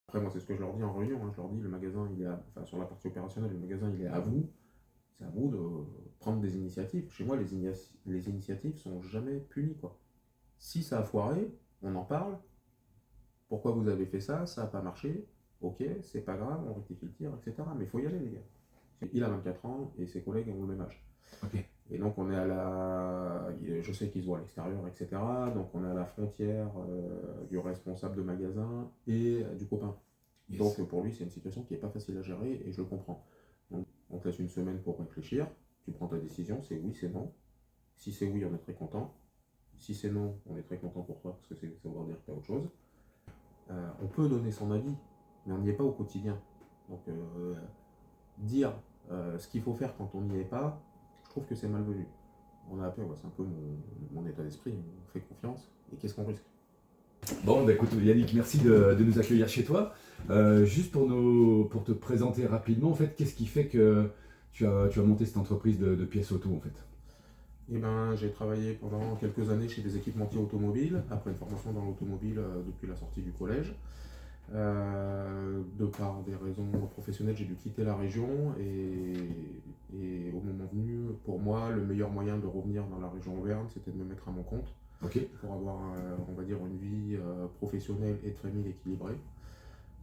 Après, moi, c'est ce que je leur dis en réunion, hein. Je leur dis, le magasin, enfin, sur la partie opérationnelle, le magasin, il est à vous. C'est à vous de prendre des initiatives. Chez moi, les initiatives sont jamais punies, quoi. Si ça a foiré, on en parle. Pourquoi vous avez fait ça? Ça n'a pas marché. Ok, c'est pas grave, on rectifie le tir, etc. Mais il faut y aller, les gars. Il a 24 ans et ses collègues ont le même âge. Ok. Et donc on est à la... Je sais qu'ils se voient à l'extérieur, etc. Donc on est à la frontière du responsable de magasin et du copain. Yes. Donc pour lui, c'est une situation qui n'est pas facile à gérer et je le comprends. Donc on te laisse une semaine pour réfléchir. Tu prends ta décision, c'est oui, c'est non. Si c'est oui, on est très content. Si c'est non, on est très content pour toi parce que ça veut dire que tu as autre chose. On peut donner son avis, mais on n'y est pas au quotidien. Donc dire ce qu'il faut faire quand on n'y est pas, je trouve que c'est malvenu. On a appelé, ouais, c'est un peu mon état d'esprit, on fait confiance, et qu'est-ce qu'on risque? Bon, bah, écoute Yannick, merci de nous accueillir chez toi. Juste pour te présenter rapidement, en fait, qu'est-ce qui fait que tu as monté cette entreprise de pièces auto en fait? Eh ben, j'ai travaillé pendant quelques années chez des équipementiers automobiles, après une formation dans l'automobile depuis la sortie du collège. De par des raisons professionnelles, j'ai dû quitter la région et au moment venu, pour moi, le meilleur moyen de revenir dans la région Auvergne, c'était de me mettre à mon compte Ok. pour avoir, on va dire, une vie professionnelle et de famille équilibrée.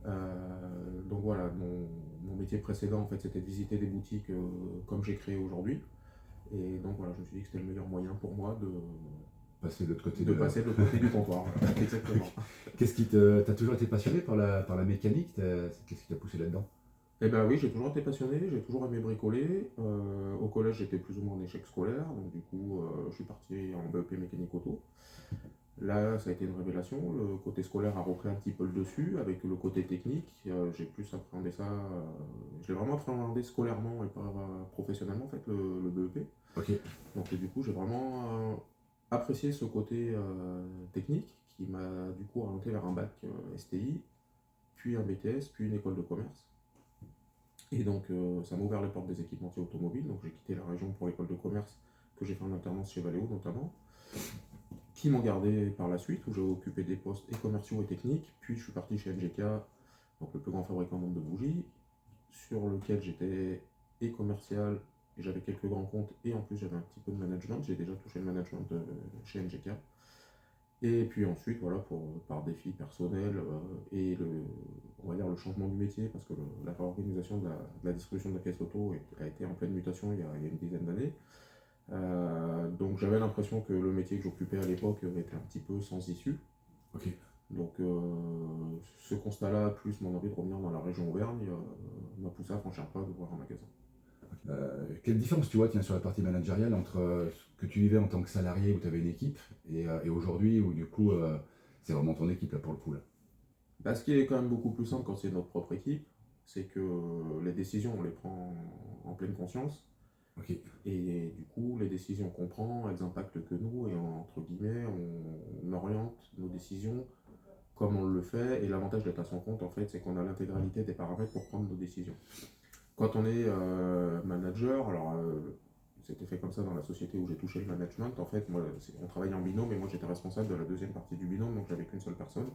Donc voilà, mon métier précédent, en fait, c'était de visiter des boutiques comme j'ai créé aujourd'hui. Et donc voilà, je me suis dit que c'était le meilleur moyen pour moi Passer de l'autre côté de passer de l'autre côté du comptoir. Exactement. Qu'est-ce qui t'as toujours été passionné par la mécanique? Qu'est-ce qui t'a poussé là-dedans? Eh ben oui, j'ai toujours été passionné, j'ai toujours aimé bricoler. Au collège, j'étais plus ou moins en échec scolaire, donc du coup, je suis parti en BEP mécanique auto. Là, ça a été une révélation. Le côté scolaire a repris un petit peu le dessus avec le côté technique. J'ai plus appréhendé ça. Je l'ai vraiment appréhendé scolairement et pas professionnellement, en fait, le BEP. Ok. Donc, et du coup, j'ai vraiment apprécié ce côté technique qui m'a du coup orienté vers un bac STI, puis un BTS, puis une école de commerce. Et donc, ça m'a ouvert les portes des équipementiers automobiles. Donc, j'ai quitté la région pour l'école de commerce que j'ai fait en alternance chez Valeo notamment, qui m'ont gardé par la suite, où j'ai occupé des postes et commerciaux et techniques. Puis, je suis parti chez NGK, donc le plus grand fabricant au monde de bougies, sur lequel j'étais et commercial, et j'avais quelques grands comptes, et en plus, j'avais un petit peu de management. J'ai déjà touché le management chez NGK. Et puis ensuite, voilà, par défi personnel on va dire le changement du métier, parce que la réorganisation de la distribution de la caisse auto a été en pleine mutation il y a une dizaine d'années. Donc j'avais l'impression que le métier que j'occupais à l'époque était un petit peu sans issue. Ok. Donc ce constat-là, plus mon envie de revenir dans la région Auvergne, m'a poussé à franchir le pas d'ouvrir un magasin. Quelle différence tu vois, tiens, sur la partie managériale entre ce que tu vivais en tant que salarié où tu avais une équipe et aujourd'hui où du coup c'est vraiment ton équipe là pour le coup là? Bah, ce qui est quand même beaucoup plus simple quand c'est notre propre équipe, c'est que les décisions, on les prend en pleine conscience. Ok. Et du coup, les décisions qu'on prend, elles impactent que nous, et entre guillemets, on oriente nos décisions comme on le fait. Et l'avantage d'être à son compte, en fait, c'est qu'on a l'intégralité des paramètres pour prendre nos décisions. Quand on est manager, alors c'était fait comme ça dans la société où j'ai touché le management. En fait, moi, on travaillait en binôme, et moi j'étais responsable de la deuxième partie du binôme, donc j'avais qu'une seule personne.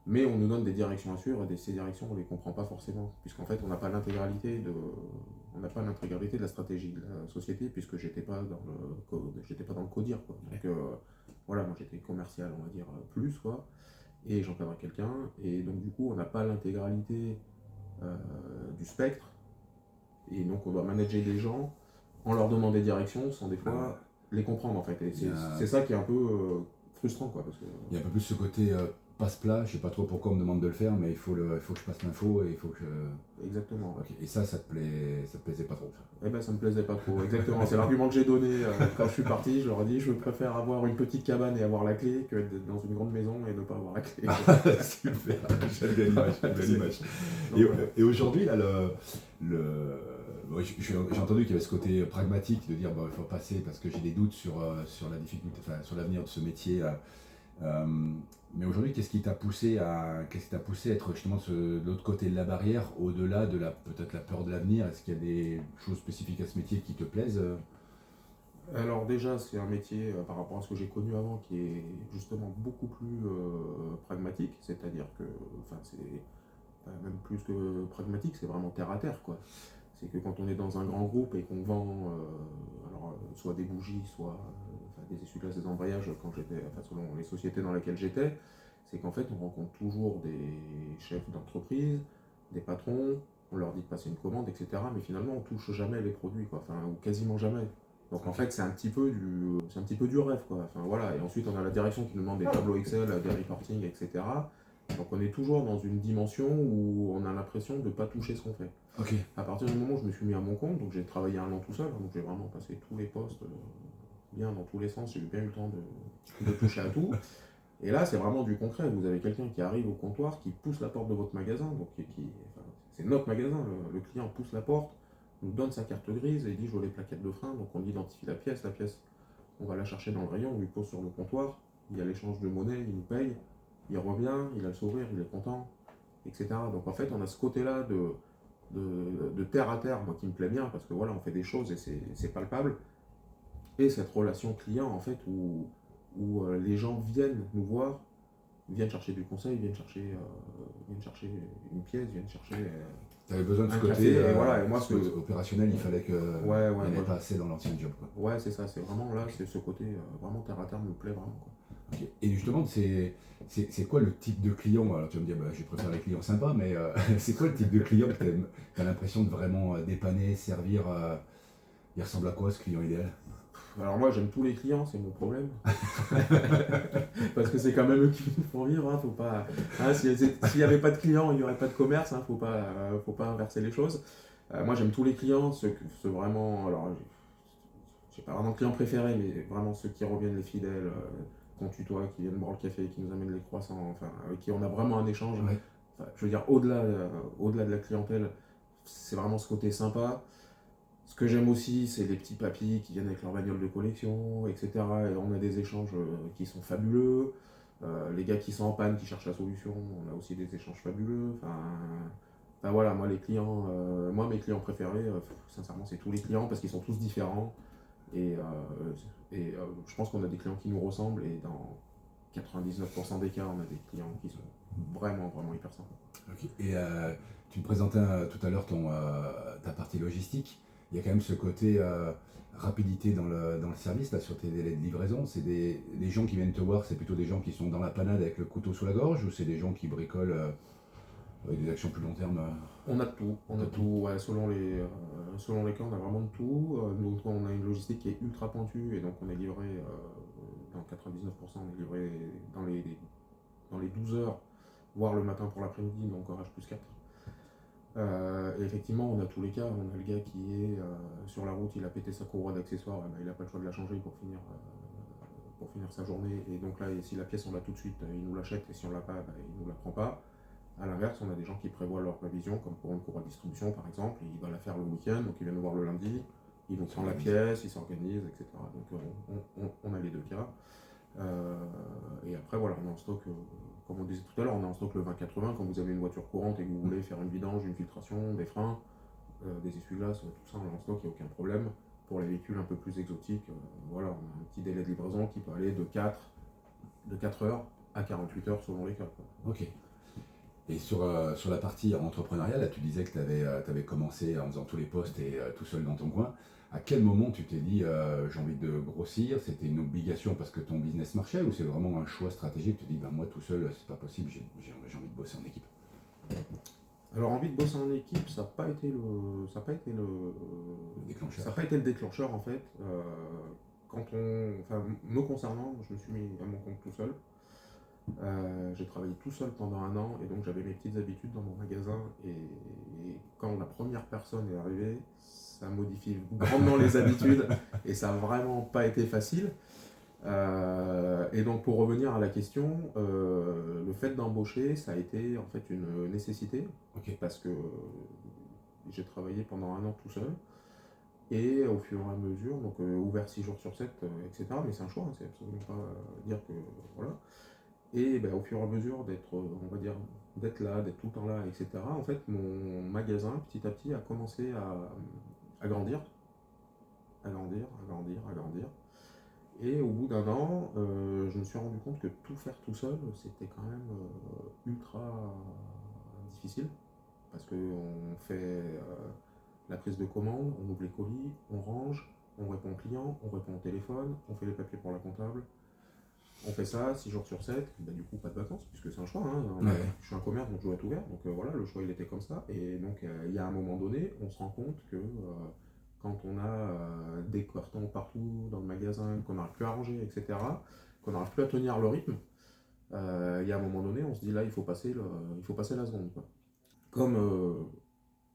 Mais on nous donne des directions à suivre, et ces directions, on ne les comprend pas forcément, puisqu'en fait, on n'a pas l'intégralité de la stratégie de la société, puisque j'étais pas dans le codir, quoi. Donc voilà, moi j'étais commercial, on va dire, plus, quoi, et j'encadrais quelqu'un, et donc du coup, on n'a pas l'intégralité du spectre, et donc on doit manager des gens en leur donnant des directions sans des fois les comprendre, en fait. Et c'est ça qui est un peu frustrant, quoi, parce que... Il y a un peu plus ce côté passe-plat, je sais pas trop pourquoi on me demande de le faire, mais il faut que je passe l'info et il faut que je... Exactement, ouais. Ok. Et ça te plaisait pas trop ça? Eh ben ça me plaisait pas trop, exactement. C'est l'argument que j'ai donné quand je suis parti. Je leur ai dit, je préfère avoir une petite cabane et avoir la clé que d'être dans une grande maison et ne pas avoir la clé. Super, j'aime bien l'image, j'aime bien l'image. Donc, voilà. Et aujourd'hui, là, ouais, j'ai entendu qu'il y avait ce côté pragmatique de dire bon, il faut passer parce que j'ai des doutes sur la difficulté, enfin, sur l'avenir de ce métier. Mais aujourd'hui, qu'est-ce qui t'a poussé à être justement de l'autre côté de la barrière, au-delà de peut-être la peur de l'avenir? Est-ce qu'il y a des choses spécifiques à ce métier qui te plaisent? Alors déjà, c'est un métier par rapport à ce que j'ai connu avant qui est justement beaucoup plus pragmatique, c'est-à-dire que, enfin, même plus que pragmatique, c'est vraiment terre à terre, quoi. C'est que quand on est dans un grand groupe et qu'on vend soit des bougies, soit des essuie-glaces, des embrayages, quand j'étais, enfin, selon les sociétés dans lesquelles j'étais, c'est qu'en fait on rencontre toujours des chefs d'entreprise, des patrons, on leur dit de passer une commande, etc. Mais finalement on touche jamais les produits, quoi, enfin, ou quasiment jamais. Donc en fait c'est un petit peu du rêve, quoi. Enfin voilà, et ensuite on a la direction qui nous demande des tableaux Excel, des reporting, etc. Donc on est toujours dans une dimension où on a l'impression de ne pas toucher ce qu'on fait. Ok. À partir du moment où je me suis mis à mon compte, donc j'ai travaillé 1 an tout seul, donc j'ai vraiment passé tous les postes, bien dans tous les sens, j'ai eu bien eu le temps de toucher à tout. Et là, c'est vraiment du concret. Vous avez quelqu'un qui arrive au comptoir, qui pousse la porte de votre magasin, donc enfin, c'est notre magasin, le client pousse la porte, nous donne sa carte grise et dit je veux les plaquettes de frein, donc on identifie la pièce, on va la chercher dans le rayon, on lui pose sur le comptoir, il y a l'échange de monnaie, il nous paye, il revient, il a le sourire, il est content, etc. Donc en fait, on a ce côté-là de terre à terre, moi qui me plaît bien, parce que voilà, on fait des choses et c'est palpable, et cette relation client, en fait, où les gens viennent nous voir, viennent chercher du conseil, viennent chercher une pièce, viennent chercher Tu avais besoin de ce un côté café, et voilà, et moi, opérationnel, il fallait que ouais, il n'y en ait moi, pas assez dans l'ancien job, quoi. ouais, c'est ça, c'est vraiment là, c'est ce côté vraiment terre à terre me plaît vraiment, quoi. Ok. Et justement, c'est quoi le type de client? Alors tu vas me dire, bah, je préfère les clients sympas, mais c'est quoi le type de client que tu as l'impression de vraiment dépanner, servir? Il ressemble à quoi ce client idéal? Alors moi j'aime tous les clients, c'est mon problème. Parce que c'est quand même eux qui nous font vivre, hein, faut pas. Hein, s'il n'y avait pas de clients, il n'y aurait pas de commerce, hein, faut pas inverser les choses. Moi j'aime tous les clients, ceux vraiment. Alors j'ai pas vraiment de clients préférés, mais vraiment ceux qui reviennent, les fidèles, qu'on tutoie, qui viennent boire le café, qui nous amènent les croissants, enfin, avec qui on a vraiment un échange. Ouais. Enfin, je veux dire, au-delà de la clientèle, c'est vraiment ce côté sympa. Ce que j'aime aussi, c'est les petits papis qui viennent avec leur bagnole de collection, etc. Et on a des échanges qui sont fabuleux. Les gars qui sont en panne, qui cherchent la solution, on a aussi des échanges fabuleux. Enfin, voilà, moi mes clients préférés, sincèrement, c'est tous les clients parce qu'ils sont tous différents. Et, je pense qu'on a des clients qui nous ressemblent et dans 99% des cas, on a des clients qui sont vraiment, vraiment hyper sympas. Ok. Et tu me présentais tout à l'heure ta partie logistique. Il y a quand même ce côté rapidité dans le service, là, sur tes délais de livraison. C'est les gens qui viennent te voir, c'est plutôt des gens qui sont dans la panade avec le couteau sous la gorge, ou c'est des gens qui bricolent avec des actions plus long terme? On a de tout, ouais, selon les cas, on a vraiment de tout. Nous, on a une logistique qui est ultra pointue et donc on est livré, dans 99%, on est livré dans les 12 heures, voire le matin pour l'après-midi, donc horaire +4. Et effectivement, on a tous les cas. On a le gars qui est sur la route, il a pété sa courroie d'accessoires, bah, il n'a pas le choix de la changer pour finir sa journée. Et donc là, si la pièce on l'a tout de suite, il nous l'achète, et si on l'a pas, bah, il nous la prend pas. A l'inverse, on a des gens qui prévoient leur révision, comme pour une courroie de distribution par exemple, il va la faire le week-end, donc il vient nous voir le lundi, il nous prend la pièce, il s'organise, etc. Donc on a les deux cas. Et après, voilà, on est en stock, comme on disait tout à l'heure, on est en stock le 20-80. Quand vous avez une voiture courante et que vous voulez faire une vidange, une filtration, des freins, des essuie-glaces, tout ça, on est en stock, il n'y a aucun problème. Pour les véhicules un peu plus exotiques, voilà, on a un petit délai de livraison qui peut aller de 4 heures à 48 heures selon les cas, quoi. Ok. Et sur la partie entrepreneuriale, là, tu disais que tu avais commencé en faisant tous les postes et tout seul dans ton coin. À quel moment tu t'es dit j'ai envie de grossir? C'était une obligation parce que ton business marchait, ou c'est vraiment un choix stratégique? Tu te dis ben, moi tout seul c'est pas possible, j'ai envie de bosser en équipe? Alors envie de bosser en équipe, ça n'a pas été ça n'a pas été Déclencheur. ça n'a pas été le déclencheur en fait. Enfin, me concernant, je me suis mis à mon compte tout seul. J'ai travaillé tout seul pendant 1 an et donc j'avais mes petites habitudes dans mon magasin et quand la première personne est arrivée, ça modifie grandement les habitudes et ça n'a vraiment pas été facile. Et donc pour revenir à la question, le fait d'embaucher, ça a été en fait une nécessité, Ok. parce que j'ai travaillé pendant 1 an tout seul et au fur et à mesure, donc ouvert 6 jours sur 7, etc. Mais c'est un choix, hein, c'est absolument pas dire que voilà. Et ben, au fur et à mesure d'être, on va dire, d'être là, d'être tout le temps là, etc., en fait, mon magasin, petit à petit, a commencé à grandir, à grandir. Et au bout d'1 an, je me suis rendu compte que tout faire tout seul, c'était quand même ultra difficile parce qu'on fait la prise de commande, on ouvre les colis, on range, on répond au client, on répond au téléphone, on fait les papiers pour la comptable. On fait ça 6 jours sur 7, bah, du coup pas de vacances, puisque c'est un choix. Hein. Ouais. Je suis un commerce, donc je dois être ouvert. Donc voilà, le choix il était comme ça. Et donc il y a un moment donné, on se rend compte que quand on a des cartons partout dans le magasin, qu'on n'arrive plus à ranger, etc., qu'on n'arrive plus à tenir le rythme, il y a un moment donné, on se dit là, il faut passer la seconde, quoi. Comme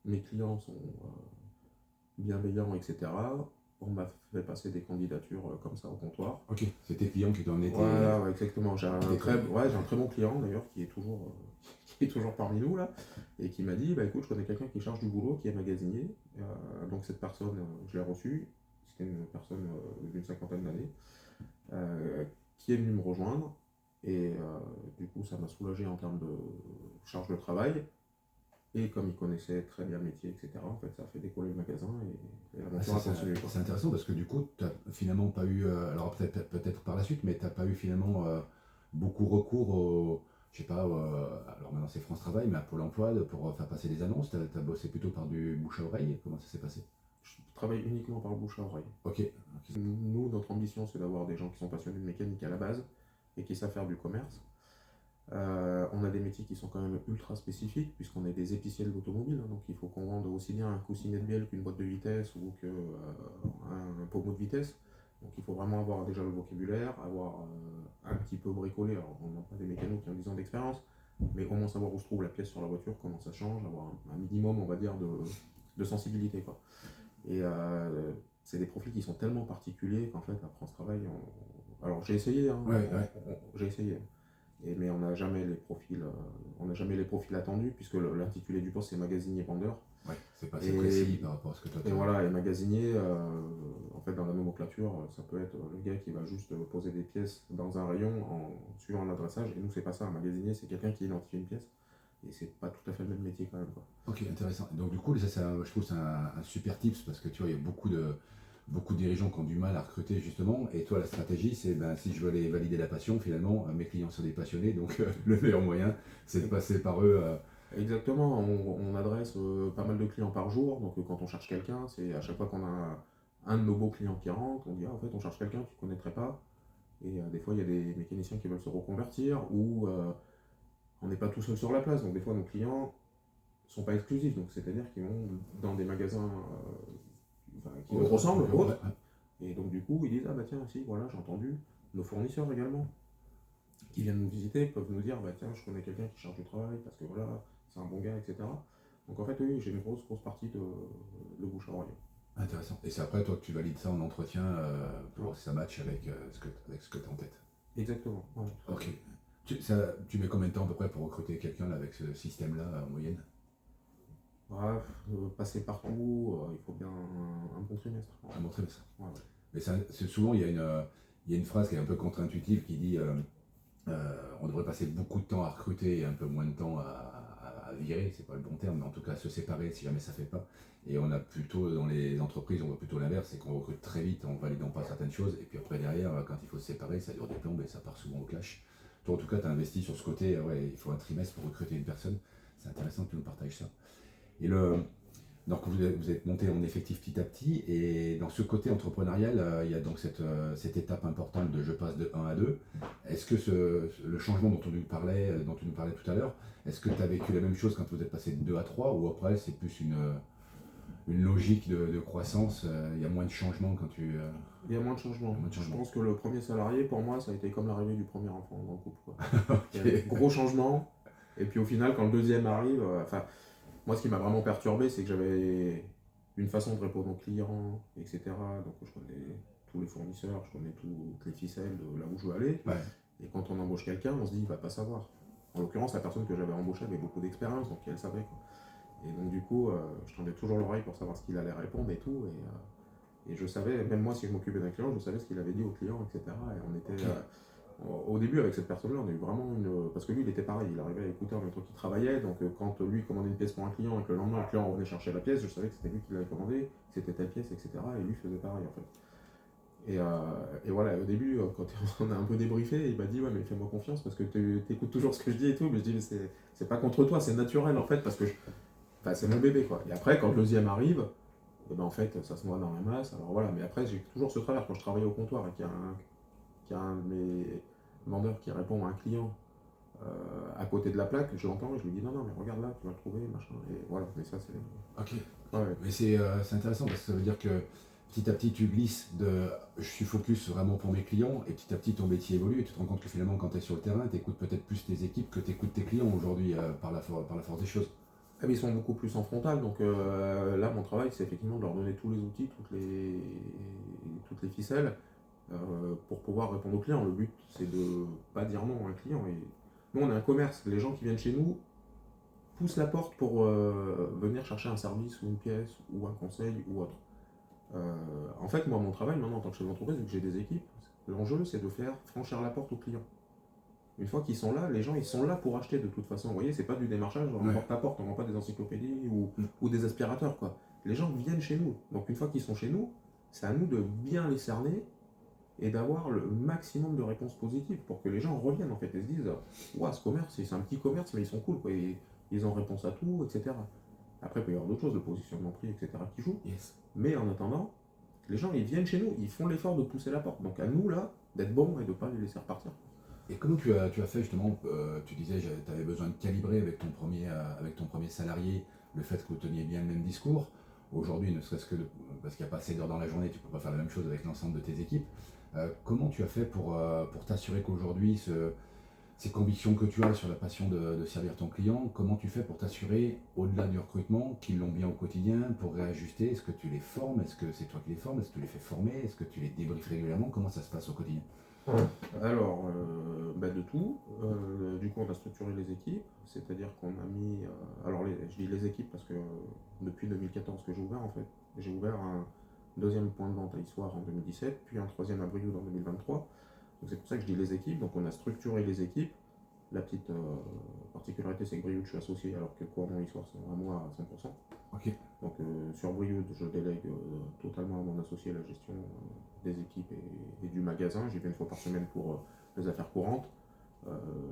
mes clients sont bienveillants, etc., on m'a fait passer des candidatures comme ça au comptoir. Ok, c'est tes clients qui t'en étaient. Voilà, ouais, exactement. J'ai un, qui t'étaient- j'ai un très bon client d'ailleurs qui est toujours, qui est toujours parmi nous là, et qui m'a dit bah écoute, je connais quelqu'un qui charge du boulot, qui est magasinier. Donc cette personne, je l'ai reçue. C'était une personne d'une cinquantaine d'années qui est venue me rejoindre. Et du coup, ça m'a soulagé en termes de charge de travail. Et comme il connaissait très bien le métier, etc., en fait, ça a fait décoller le magasin et l'aventure a continué, quoi. C'est intéressant parce que du coup, tu n'as finalement pas eu, alors peut-être par la suite, mais tu n'as pas eu finalement beaucoup recours au, je sais pas, alors maintenant c'est France Travail, mais à Pôle emploi pour faire passer les annonces. Tu as bossé plutôt par du bouche à oreille. Comment ça s'est passé? Je travaille uniquement par le bouche à oreille. Ok. Nous, notre ambition, c'est d'avoir des gens qui sont passionnés de mécanique à la base et qui savent faire du commerce. On a des métiers qui sont quand même ultra spécifiques puisqu'on est des épiciers de l'automobile, hein, donc il faut qu'on vende aussi bien un coussinet de bielle qu'une boîte de vitesse ou qu'un pommeau de vitesse. Donc il faut vraiment avoir déjà le vocabulaire, avoir un petit peu bricolé. Alors on n'a pas des mécanos qui ont 10 ans d'expérience, mais au moins savoir où se trouve la pièce sur la voiture, comment ça change, avoir un minimum, on va dire, de sensibilité, quoi. Et c'est des profils qui sont tellement particuliers qu'en fait, à France Travail, alors j'ai essayé, hein, Ouais. j'ai essayé. Mais on n'a jamais les profils, attendus puisque l'intitulé du poste c'est magasinier vendeur. Ouais, c'est pas assez précis par rapport à ce que toi tu Et voilà, et magasinier, en fait dans la nomenclature, ça peut être le gars qui va juste poser des pièces dans un rayon en suivant un adressage. Et nous c'est pas ça, un magasinier c'est quelqu'un qui identifie une pièce. Et c'est pas tout à fait le même métier quand même, quoi. Ok, intéressant. Donc du coup, ça, je trouve que c'est un super tips parce que tu vois, il y a beaucoup de dirigeants qui ont du mal à recruter justement. Et toi, la stratégie, c'est ben, si je veux aller valider la passion, finalement, mes clients sont des passionnés, donc le meilleur moyen, c'est de passer par eux. Exactement, on adresse pas mal de clients par jour, donc quand on cherche quelqu'un, c'est à chaque fois qu'on a un de nos beaux clients qui rentre, on dit ah, en fait on cherche quelqu'un que tu ne connaîtrais pas. Et des fois il y a des mécaniciens qui veulent se reconvertir ou on n'est pas tout seul sur la place, donc des fois nos clients sont pas exclusifs, donc c'est-à-dire qu'ils vont dans des magasins qui nous ressemblent, autres, et donc du coup ils disent ah bah tiens si voilà j'ai entendu, nos fournisseurs également qui viennent nous visiter peuvent nous dire bah tiens je connais quelqu'un qui cherche du travail parce que voilà c'est un bon gars, etc. Donc en fait oui j'ai une grosse partie de bouche à oreille. Intéressant. Et c'est après toi que tu valides ça en entretien pour voir si ça match avec ce que tu as en tête. Exactement. Ouais. Ok. Tu mets combien de temps à peu près pour recruter quelqu'un avec ce système-là en moyenne? Bref, passer partout, il faut bien un bon trimestre. Un bon trimestre. Ouais. Mais souvent il y a une phrase qui est un peu contre-intuitive qui dit on devrait passer beaucoup de temps à recruter et un peu moins de temps à virer, c'est pas le bon terme, mais en tout cas à se séparer si jamais ça fait pas. Et on a plutôt, dans les entreprises, on voit plutôt l'inverse, c'est qu'on recrute très vite en validant pas certaines choses, et puis après derrière, quand il faut se séparer, ça dure des plombes et ça part souvent au clash. Toi en tout cas, tu as investi sur ce côté, ouais, il faut un trimestre pour recruter une personne, c'est intéressant que tu nous partages ça. Et donc vous êtes monté en effectif petit à petit, et dans ce côté entrepreneurial, il y a donc cette étape importante de je passe de 1 à 2. Est-ce que le changement dont tu nous parlais tout à l'heure, est-ce que tu as vécu la même chose quand vous êtes passé de 2 à 3, ou après c'est plus une logique de croissance, il y a moins de changements quand tu... Il y a moins de changements. Je pense que le premier salarié, pour moi, ça a été comme l'arrivée du premier enfant dans le couple, quoi. Ok. Il y a gros changements, et puis au final, quand le deuxième arrive, moi, ce qui m'a vraiment perturbé, c'est que j'avais une façon de répondre aux clients, etc. Donc, je connais tous les fournisseurs, je connais toutes les ficelles de là où je veux aller. Ouais. Et quand on embauche quelqu'un, on se dit, il va pas savoir. En l'occurrence, la personne que j'avais embauchée avait beaucoup d'expérience, donc elle savait, quoi. Et donc, du coup, je tendais toujours l'oreille pour savoir ce qu'il allait répondre et tout. Et je savais, même moi, si je m'occupais d'un client, je savais ce qu'il avait dit au client, etc. Et on était. Au début, avec cette personne-là, on a eu vraiment une. Parce que lui, il était pareil, il arrivait à écouter en même temps qu'il travaillait. Donc, quand lui commandait une pièce pour un client et que le lendemain, le client revenait chercher la pièce, je savais que c'était lui qui l'avait commandé, que c'était telle pièce, etc. Et lui faisait pareil, en fait. Et voilà, au début, quand on a un peu débriefé, il m'a dit ouais mais fais-moi confiance parce que tu écoutes toujours ce que je dis et tout, mais je dis mais c'est pas contre toi, c'est naturel en fait parce que enfin, c'est mon bébé quoi. Et après quand le deuxième arrive, et ben en fait ça se noie dans la masse, alors voilà, mais après j'ai toujours ce travers quand je travaille au comptoir et qu'il y a un de mes vendeurs qui répond à un client à côté de la plaque, je l'entends et je lui dis non non mais regarde là, tu vas le trouver, machin, et voilà, mais ça c'est... Ok. Ouais, Mais c'est intéressant parce que ça veut dire que petit à petit tu glisses de je suis focus vraiment pour mes clients et petit à petit ton métier évolue et tu te rends compte que finalement quand tu es sur le terrain, tu écoutes peut-être plus tes équipes que tu écoutes tes clients aujourd'hui par la force des choses. ah, mais ils sont beaucoup plus en frontal, donc là mon travail c'est effectivement de leur donner tous les outils, toutes les ficelles pour pouvoir répondre aux clients. Le but c'est de pas dire non à un client. Et nous on est un commerce, les gens qui viennent chez nous poussent la porte pour venir chercher un service ou une pièce ou un conseil ou autre. En fait moi mon travail maintenant en tant que chef d'entreprise, vu que j'ai des équipes, l'enjeu c'est de faire franchir la porte aux clients. Une fois qu'ils sont là, les gens ils sont là pour acheter de toute façon. Vous voyez, c'est pas du démarchage en Ouais. porte à porte, on vend pas des encyclopédies Mm. ou des aspirateurs quoi. Les gens viennent chez nous. Donc une fois qu'ils sont chez nous, c'est à nous de bien les cerner et d'avoir le maximum de réponses positives pour que les gens reviennent en fait et se disent ouah ce commerce c'est un petit commerce mais ils sont cool quoi. Et ils ont réponse à tout, etc. Après il peut y avoir d'autres choses, le positionnement prix, etc. qui jouent. Yes. Mais en attendant, les gens ils viennent chez nous, ils font l'effort de pousser la porte. Donc à nous là d'être bons et de pas les laisser repartir. Et comment tu as fait justement, tu disais tu avais besoin de calibrer avec ton premier salarié le fait que vous teniez bien le même discours. Aujourd'hui, ne serait-ce que parce qu'il n'y a pas assez d'heures dans la journée, tu ne peux pas faire la même chose avec l'ensemble de tes équipes. Comment tu as fait pour t'assurer qu'aujourd'hui, ces convictions que tu as sur la passion de servir ton client, comment tu fais pour t'assurer, au-delà du recrutement, qu'ils l'ont bien au quotidien, pour réajuster? Est-ce que tu les formes? Est-ce que c'est toi qui les formes? Est-ce que tu les fais former? Est-ce que tu les débriefes régulièrement? Comment ça se passe au quotidien? Alors, bah, de tout. Du coup, on a structuré les équipes, c'est-à-dire qu'on a mis. Alors, je dis les équipes parce que depuis 2014 que j'ai ouvert, en fait, j'ai ouvert un deuxième point de vente à Issoire en 2017, puis un troisième à Brioude en 2023. Donc, c'est pour ça que je dis les équipes. Donc, on a structuré les équipes. La petite particularité, c'est que Brioude, je suis associé, alors que Cournon Issoire, c'est à moi à 100%. Ok. Donc, sur Brioude, je délègue totalement à mon associé la gestion des équipes et du magasin. J'y vais une fois par semaine pour les affaires courantes,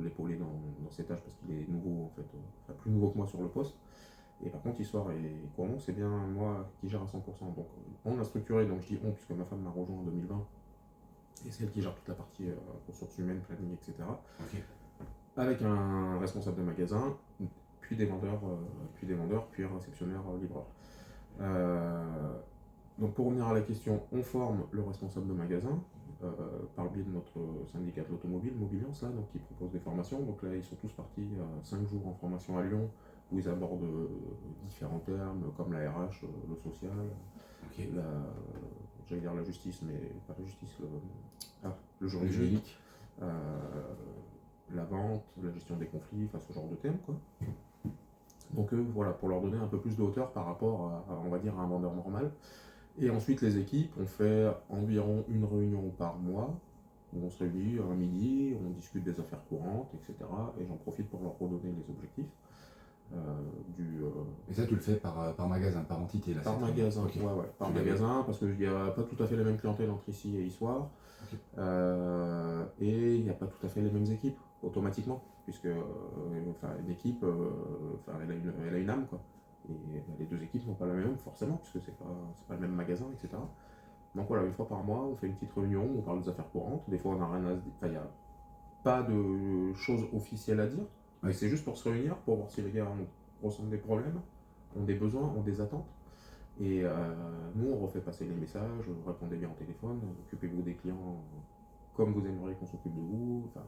l'épauler dans ses tâches parce qu'il est nouveau, en fait, enfin, plus nouveau que moi sur le poste. Et par contre, Histoire et Cournon, c'est bien moi qui gère à 100%. Donc, on a structuré, donc je dis on, puisque ma femme m'a rejoint en 2020, et c'est elle qui gère toute la partie ressources humaines, planning, etc. Ok. Avec un responsable de magasin, puis un réceptionnaire livreur. Donc pour revenir à la question, on forme le responsable de magasin par le biais de notre syndicat de l'automobile, Mobiliance, là, donc qui propose des formations. Donc là, ils sont tous partis 5 jours en formation à Lyon, où ils abordent différents termes comme la RH, le social, Ok. j'allais dire la justice, mais pas la justice, le Le juridique, juridique. la vente, la gestion des conflits, enfin ce genre de thèmes, quoi. Donc voilà, pour leur donner un peu plus de hauteur par rapport on va dire, à un vendeur normal. Et ensuite les équipes, on fait environ une réunion par mois, où on se réunit un midi, on discute des affaires courantes, etc. Et j'en profite pour leur redonner les objectifs. Et ça, tu le fais par magasin, par entité là. Par magasin, Ok. ouais, par magasin, parce qu'il n'y a pas tout à fait la même clientèle entre ici et Issoire. Ok. Et il n'y a pas tout à fait les mêmes équipes, automatiquement, puisque une équipe, elle a une âme, quoi. Et les deux équipes n'ont pas la même, forcément, puisque c'est pas le même magasin, etc. Donc voilà, une fois par mois, on fait une petite réunion, on parle des affaires courantes. Des fois, on n'a rien à se dire, enfin, il n'y a pas de choses officielles à dire, mais c'est juste pour se réunir, pour voir si les gars ressentent des problèmes, ont des besoins, ont des attentes. Et nous, on refait passer les messages, répondez bien au téléphone, occupez-vous des clients comme vous aimeriez qu'on s'occupe de vous, enfin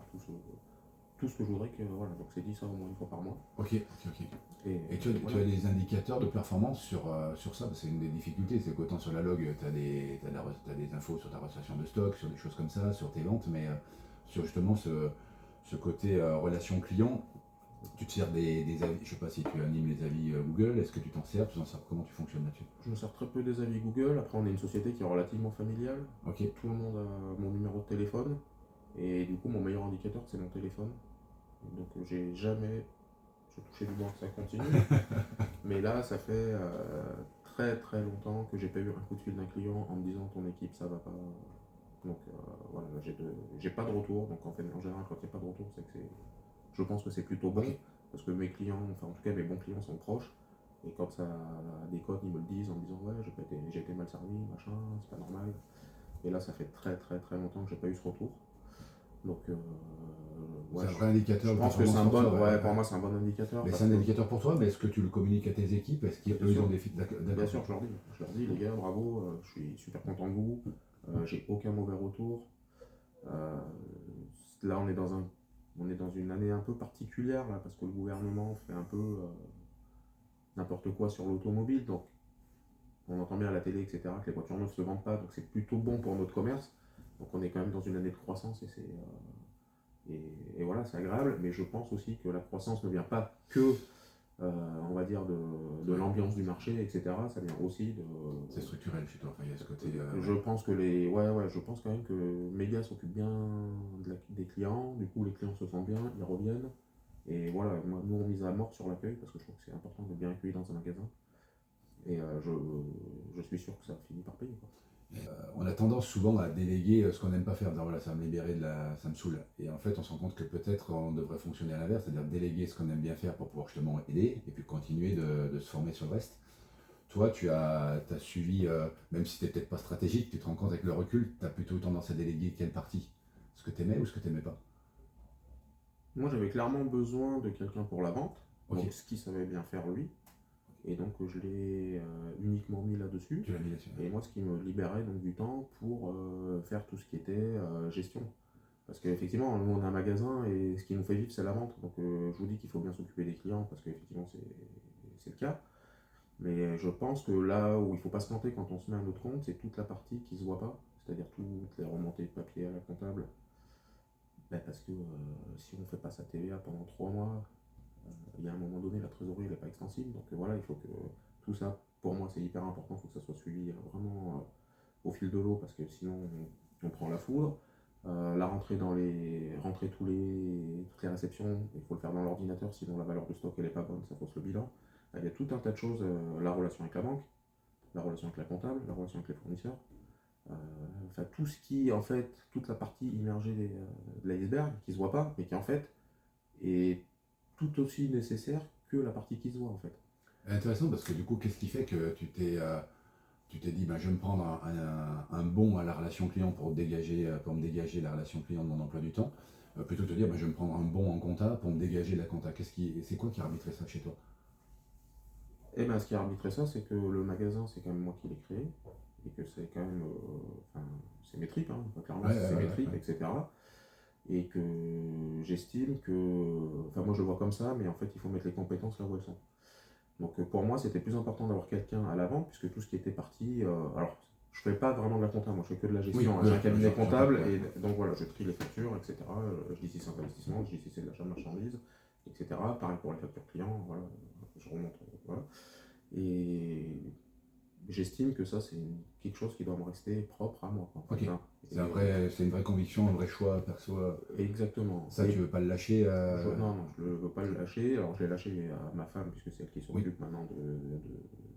tout ce que je voudrais que. Voilà, donc c'est dit ça au moins une fois par mois. Ok. Et tu voilà. as des indicateurs de performance sur ça, c'est une des difficultés, c'est qu'autant sur la log, tu as des infos sur ta rotation de stock, sur des choses comme ça, sur tes ventes, mais sur justement ce côté relation client, tu te sers des avis, je sais pas si tu animes les avis Google, est-ce que tu t'en sers, comment tu fonctionnes là-dessus? Je me sers très peu des avis Google. Après, on est une société qui est relativement familiale. Ok. Tout le monde a mon numéro de téléphone. Et du coup, mon meilleur indicateur, c'est mon téléphone. Et donc, j'ai jamais. Je touché du bois que ça continue. Mais là, ça fait très très longtemps que j'ai pas eu un coup de fil d'un client en me disant ton équipe, ça va pas. Donc voilà, là, j'ai pas de retour. Donc en fait, en général, quand il n'y a pas de retour, c'est que je pense que c'est plutôt bon. Ok. Parce que mes clients, enfin en tout cas mes bons clients sont proches. Et quand ça déconne, ils me le disent en me disant ouais, j'ai été mal servi, machin, c'est pas normal. Et là, ça fait très très très longtemps que j'ai pas eu ce retour. Donc C'est ouais, un vrai indicateur je de pense que c'est performance un pour bon, toi. Ouais, ouais, ouais, pour ouais. moi c'est un bon indicateur Mais c'est parce un que indicateur pour toi, mais est-ce que tu le communiques à tes équipes? Est-ce bien qu'eux, ils ont sûr, des feedbacks? bien D'accord, sûr, ok. je leur dis les gars, bravo, je suis super content de vous, j'ai aucun mauvais retour. Euh, Là, on est dans une année un peu particulière là, parce que le gouvernement fait un peu n'importe quoi sur l'automobile. Donc, on entend bien à la télé, etc., que les voitures neuves ne se vendent pas. Donc, c'est plutôt bon pour notre commerce. Donc, on est quand même dans une année de croissance et voilà, c'est agréable. Mais je pense aussi que la croissance ne vient pas que, on va dire, de Ouais. l'ambiance du marché, etc. Ça vient aussi de. C'est structurel chez toi. Enfin, il y a ce côté. Je Ouais. pense que je pense quand même que Mega s'occupe bien des clients. Du coup, les clients se sentent bien, ils reviennent. Et voilà, moi, nous on mise à mort sur l'accueil parce que je trouve que c'est important d'être bien accueilli dans un magasin. Et je suis sûr que ça finit par payer, quoi. On a tendance souvent à déléguer ce qu'on n'aime pas faire. Dire, voilà, ça va me libérer ça me saoule. Et en fait, on se rend compte que peut-être on devrait fonctionner à l'inverse, c'est-à-dire déléguer ce qu'on aime bien faire pour pouvoir justement aider et puis continuer de se former sur le reste. Toi, t'as suivi, même si t'es peut-être pas stratégique, tu te rends compte avec le recul, tu as plutôt tendance à déléguer quelle partie? Ce que tu aimais ou ce que tu n'aimais pas? Moi j'avais clairement besoin de quelqu'un pour la vente, Ok, donc ce qu'il savait bien faire lui. Et donc je l'ai uniquement mis là-dessus. tu l'as mis là-dessus. Et moi ce qui me libérait donc du temps pour faire tout ce qui était gestion. Parce qu'effectivement, nous on a un magasin et ce qui nous fait vivre c'est la vente. Donc je vous dis qu'il faut bien s'occuper des clients parce qu'effectivement c'est le cas. Mais je pense que là où il ne faut pas se planter quand on se met à notre compte, c'est toute la partie qui ne se voit pas, c'est-à-dire toutes les remontées de papier à la comptable. Ben, parce que si on ne fait pas sa TVA pendant 3 mois, il y a un moment donné, la trésorerie n'est pas extensible. Donc voilà, il faut que tout ça, pour moi, c'est hyper important, il faut que ça soit suivi vraiment au fil de l'eau, parce que sinon on prend la foudre. La rentrée rentrer toutes les réceptions, il faut le faire dans l'ordinateur, sinon la valeur de stock elle est pas bonne, ça fausse le bilan. Il y a tout un tas de choses, la relation avec la banque, la relation avec la comptable, la relation avec les fournisseurs, euh, enfin tout ce qui en fait, toute la partie immergée de l'iceberg qui se voit pas, mais qui en fait est tout aussi nécessaire que la partie qui se voit en fait. Intéressant parce que du coup, qu'est-ce qui fait que tu t'es dit, ben, je vais me prendre un bon à la relation client pour me dégager la relation client de mon emploi du temps, plutôt que de te dire, ben, je vais me prendre un bon en compta pour me dégager de la compta. C'est quoi qui arbitrait ça chez toi? Et bien ce qui a arbitré ça, c'est que le magasin, c'est quand même moi qui l'ai créé, et que c'est quand même, enfin, c'est mes tripes, hein, clairement Ouais, c'est mes ouais, tripes, ouais. etc. Et que j'estime que, enfin moi je le vois comme ça, mais en fait il faut mettre les compétences là où elles sont. Donc pour moi c'était plus important d'avoir quelqu'un à l'avant, puisque tout ce qui était parti, alors je fais pas vraiment de la compta, moi je fais que de la Oui, gestion, hein. ouais, J'ai un cabinet j'entends, comptable, ouais, et ouais. donc voilà, je trie les factures, etc. Je dis si c'est investissement, je dis si c'est de l'achat de marchandises, etc. Pareil pour les factures clients, voilà, je remonte, voilà. Et j'estime que ça, c'est quelque chose qui doit me rester propre à moi, quoi, en Ok. fait, hein. C'est une vraie conviction, un vrai choix perso. Exactement. Ça, tu veux pas le lâcher. Non, non, je ne veux pas le lâcher. Alors, je l'ai lâché à ma femme, puisque c'est elle qui Oui, s'occupe maintenant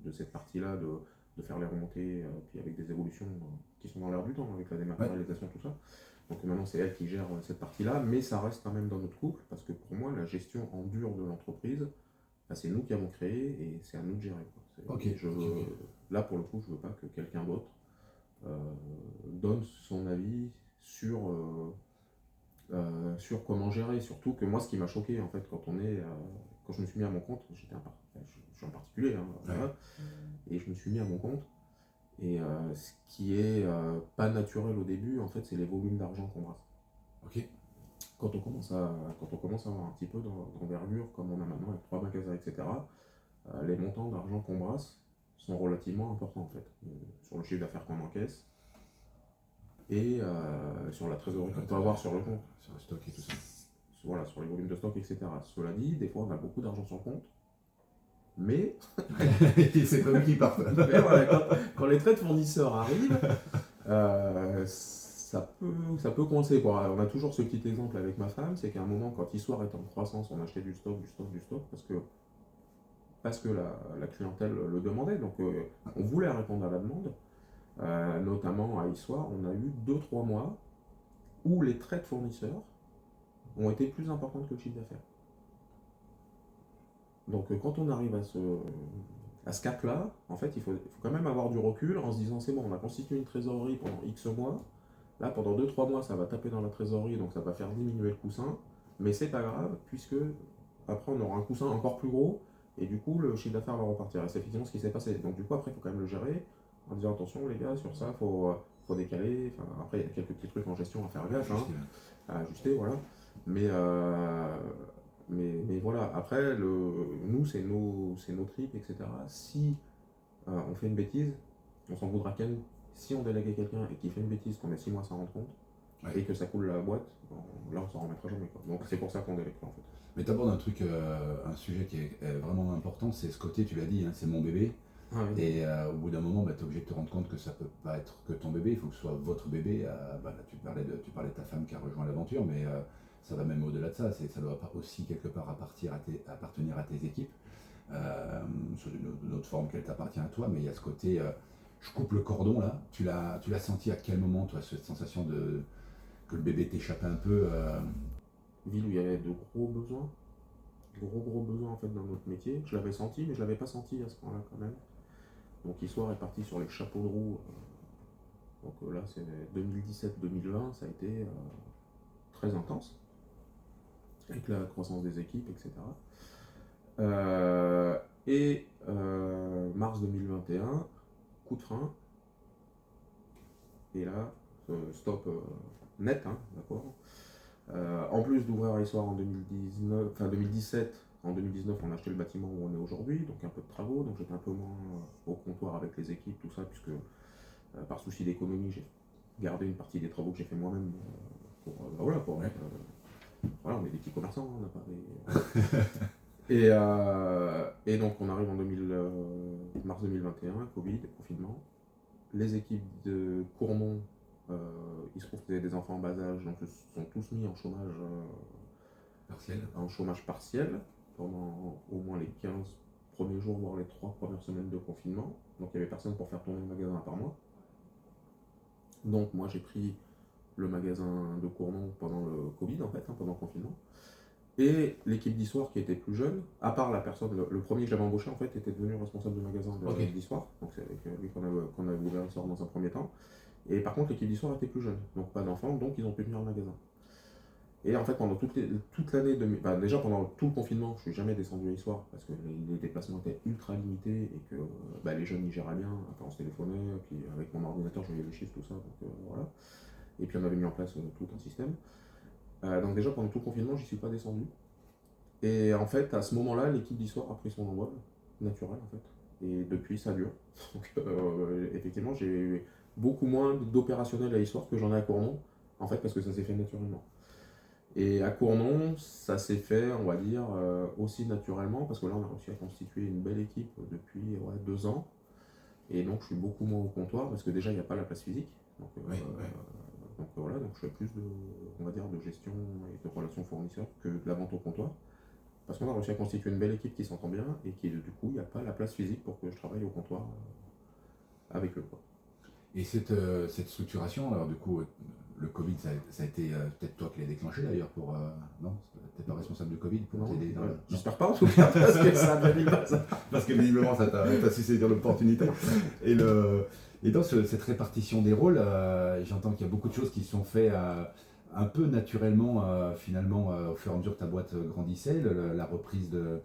de cette partie-là, de faire les remontées, puis avec des évolutions qui sont dans l'air du temps, avec la ouais, dématérialisation, tout ça. Donc maintenant, c'est elle qui gère cette partie-là, mais ça reste quand même dans notre couple, parce que pour moi, la gestion en dur de l'entreprise, bah, c'est nous qui avons créé et c'est à nous de gérer, quoi. ok, Je ok, veux, ok. là, pour le coup, je veux pas que quelqu'un d'autre euh, donne son avis sur comment gérer. Surtout que moi, ce qui m'a choqué, en fait, quand je me suis mis à mon compte, je suis un particulier, hein, Ouais, voilà, et je me suis mis à mon compte. Et ce qui est pas naturel au début, en fait, c'est les volumes d'argent qu'on brasse. ok. Quand on commence à avoir un petit peu d'envergure, comme on a maintenant avec 3 magasins, etc., les montants d'argent qu'on brasse sont relativement importants, en fait, sur le chiffre d'affaires qu'on encaisse et sur la trésorerie qu'on peut avoir sur le compte. Sur le stock et tout ça. Voilà, sur les volumes de stock, etc. Cela dit, des fois on a beaucoup d'argent sur le compte, mais, C'est pas eux qui partent. mais voilà, quand les traits de fournisseurs arrivent, ça peut coincer, quoi. On a toujours ce petit exemple avec ma femme, c'est qu'à un moment, quand Histoire est en croissance, on achetait du stock, du stock, du stock, parce que la clientèle le demandait, donc on voulait répondre à la demande, Notamment à Issoire, on a eu 2-3 mois où les traits de fournisseurs ont été plus importants que le chiffre d'affaires. Donc quand on arrive à ce cap-là, en fait, il faut quand même avoir du recul en se disant c'est bon, on a constitué une trésorerie pendant X mois. Là, pendant 2-3 mois, ça va taper dans la trésorerie, donc ça va faire diminuer le coussin. Mais c'est pas grave, puisque après, on aura un coussin encore plus gros, et du coup, le chiffre d'affaires va repartir. Et c'est effectivement ce qui s'est passé. Donc, du coup, après, il faut quand même le gérer en disant attention, les gars, sur ça, faut décaler. Enfin, après, il y a quelques petits trucs en gestion à faire gaffe, hein, à ajuster, voilà. Mais, mais voilà, après, nous, c'est nos tripes, etc. Si on fait une bêtise, on s'en voudra qu'à nous. Si on délègue à quelqu'un et qu'il fait une bêtise, qu'on met 6 mois à s'en rendre compte, et que ça coule la boîte, bon, là, on s'en remettra jamais, quoi. Donc, c'est pour ça qu'on délègue pas, en fait. Mais tu abordes un sujet qui est vraiment important, c'est ce côté, tu l'as dit, hein, c'est mon bébé. Ah oui. Et au bout d'un moment, tu es obligé de te rendre compte que ça peut pas être que ton bébé, il faut que ce soit votre bébé. Là, tu parlais de ta femme qui a rejoint l'aventure, mais ça va même au-delà de ça. Ça doit pas aussi quelque part appartenir à tes équipes, sous une autre forme qu'elle t'appartient à toi, mais il y a ce côté, je coupe le cordon là. Tu l'as senti à quel moment, toi, cette sensation que le bébé t'échappe un peu Ville où il y avait de gros besoins en fait dans notre métier. Je l'avais senti, mais je l'avais pas senti à ce point-là quand même. Donc Histoire est parti sur les chapeaux de roue. Donc là, c'est 2017-2020, ça a été très intense, avec la croissance des équipes, etc. Et mars 2021, coup de frein. Et là, stop net, hein, d'accord. En plus d'ouvrir à Histoire en 2017, en 2019, on a acheté le bâtiment où on est aujourd'hui, donc un peu de travaux, donc j'étais un peu moins au comptoir avec les équipes, tout ça, puisque par souci d'économie, j'ai gardé une partie des travaux que j'ai fait moi-même voilà, voilà, on est des petits commerçants, on n'a pas des... et donc on arrive en mars 2021, Covid, confinement. Les équipes de Cournon, il se trouve qu'il y avait des enfants en bas âge, donc ils se sont tous mis en chômage partiel pendant au moins les 15 premiers jours, voire les 3 premières semaines de confinement. Donc il n'y avait personne pour faire tourner le magasin à part moi. Donc moi j'ai pris le magasin de Cournon pendant le Covid, en fait, hein, pendant le confinement. Et l'équipe d'Histoire qui était plus jeune, à part la personne, le premier que j'avais embauché en fait était devenu responsable du magasin d'Histoire, donc c'est avec lui qu'on avait ouvert Histoire dans un premier temps. Et par contre l'équipe d'Histoire était plus jeune, donc pas d'enfants, donc ils ont pu tenir le magasin. Et en fait pendant toute l'année, déjà pendant tout le confinement, je suis jamais descendu à Histoire parce que les déplacements étaient ultra limités et que les jeunes y géraient bien, enfin, on se téléphonait, puis avec mon ordinateur je voyais les chiffres, tout ça, donc voilà. Et puis on avait mis en place tout un système. Donc déjà pendant tout le confinement, j'y suis pas descendu. Et en fait, à ce moment-là, l'équipe d'Histoire a pris son envol, naturel en fait. Et depuis, ça dure. Donc effectivement, j'ai eu beaucoup moins d'opérationnel à Histoire que j'en ai à Cournon, en fait, parce que ça s'est fait naturellement. Et à Cournon, ça s'est fait, on va dire, aussi naturellement, parce que là, on a réussi à constituer une belle équipe depuis 2 ans. Et donc, je suis beaucoup moins au comptoir, parce que déjà, il n'y a pas la place physique. Donc, donc voilà, donc je fais plus on va dire, de gestion et de relations fournisseurs que de la vente au comptoir. Parce qu'on a réussi à constituer une belle équipe qui s'entend bien et qui, du coup, il n'y a pas la place physique pour que je travaille au comptoir avec eux, quoi. Et cette structuration, alors du coup, le Covid, ça a été peut-être toi qui l'as déclenché d'ailleurs pour... non, t'es pas responsable du Covid pour t'aider dans j'espère pas en tout cas, parce que ça visiblement ça. Parce que visiblement ça t'a suscité l'opportunité. Et dans cette répartition des rôles, j'entends qu'il y a beaucoup de choses qui sont faites un peu naturellement, finalement, au fur et à mesure que ta boîte grandissait, la reprise le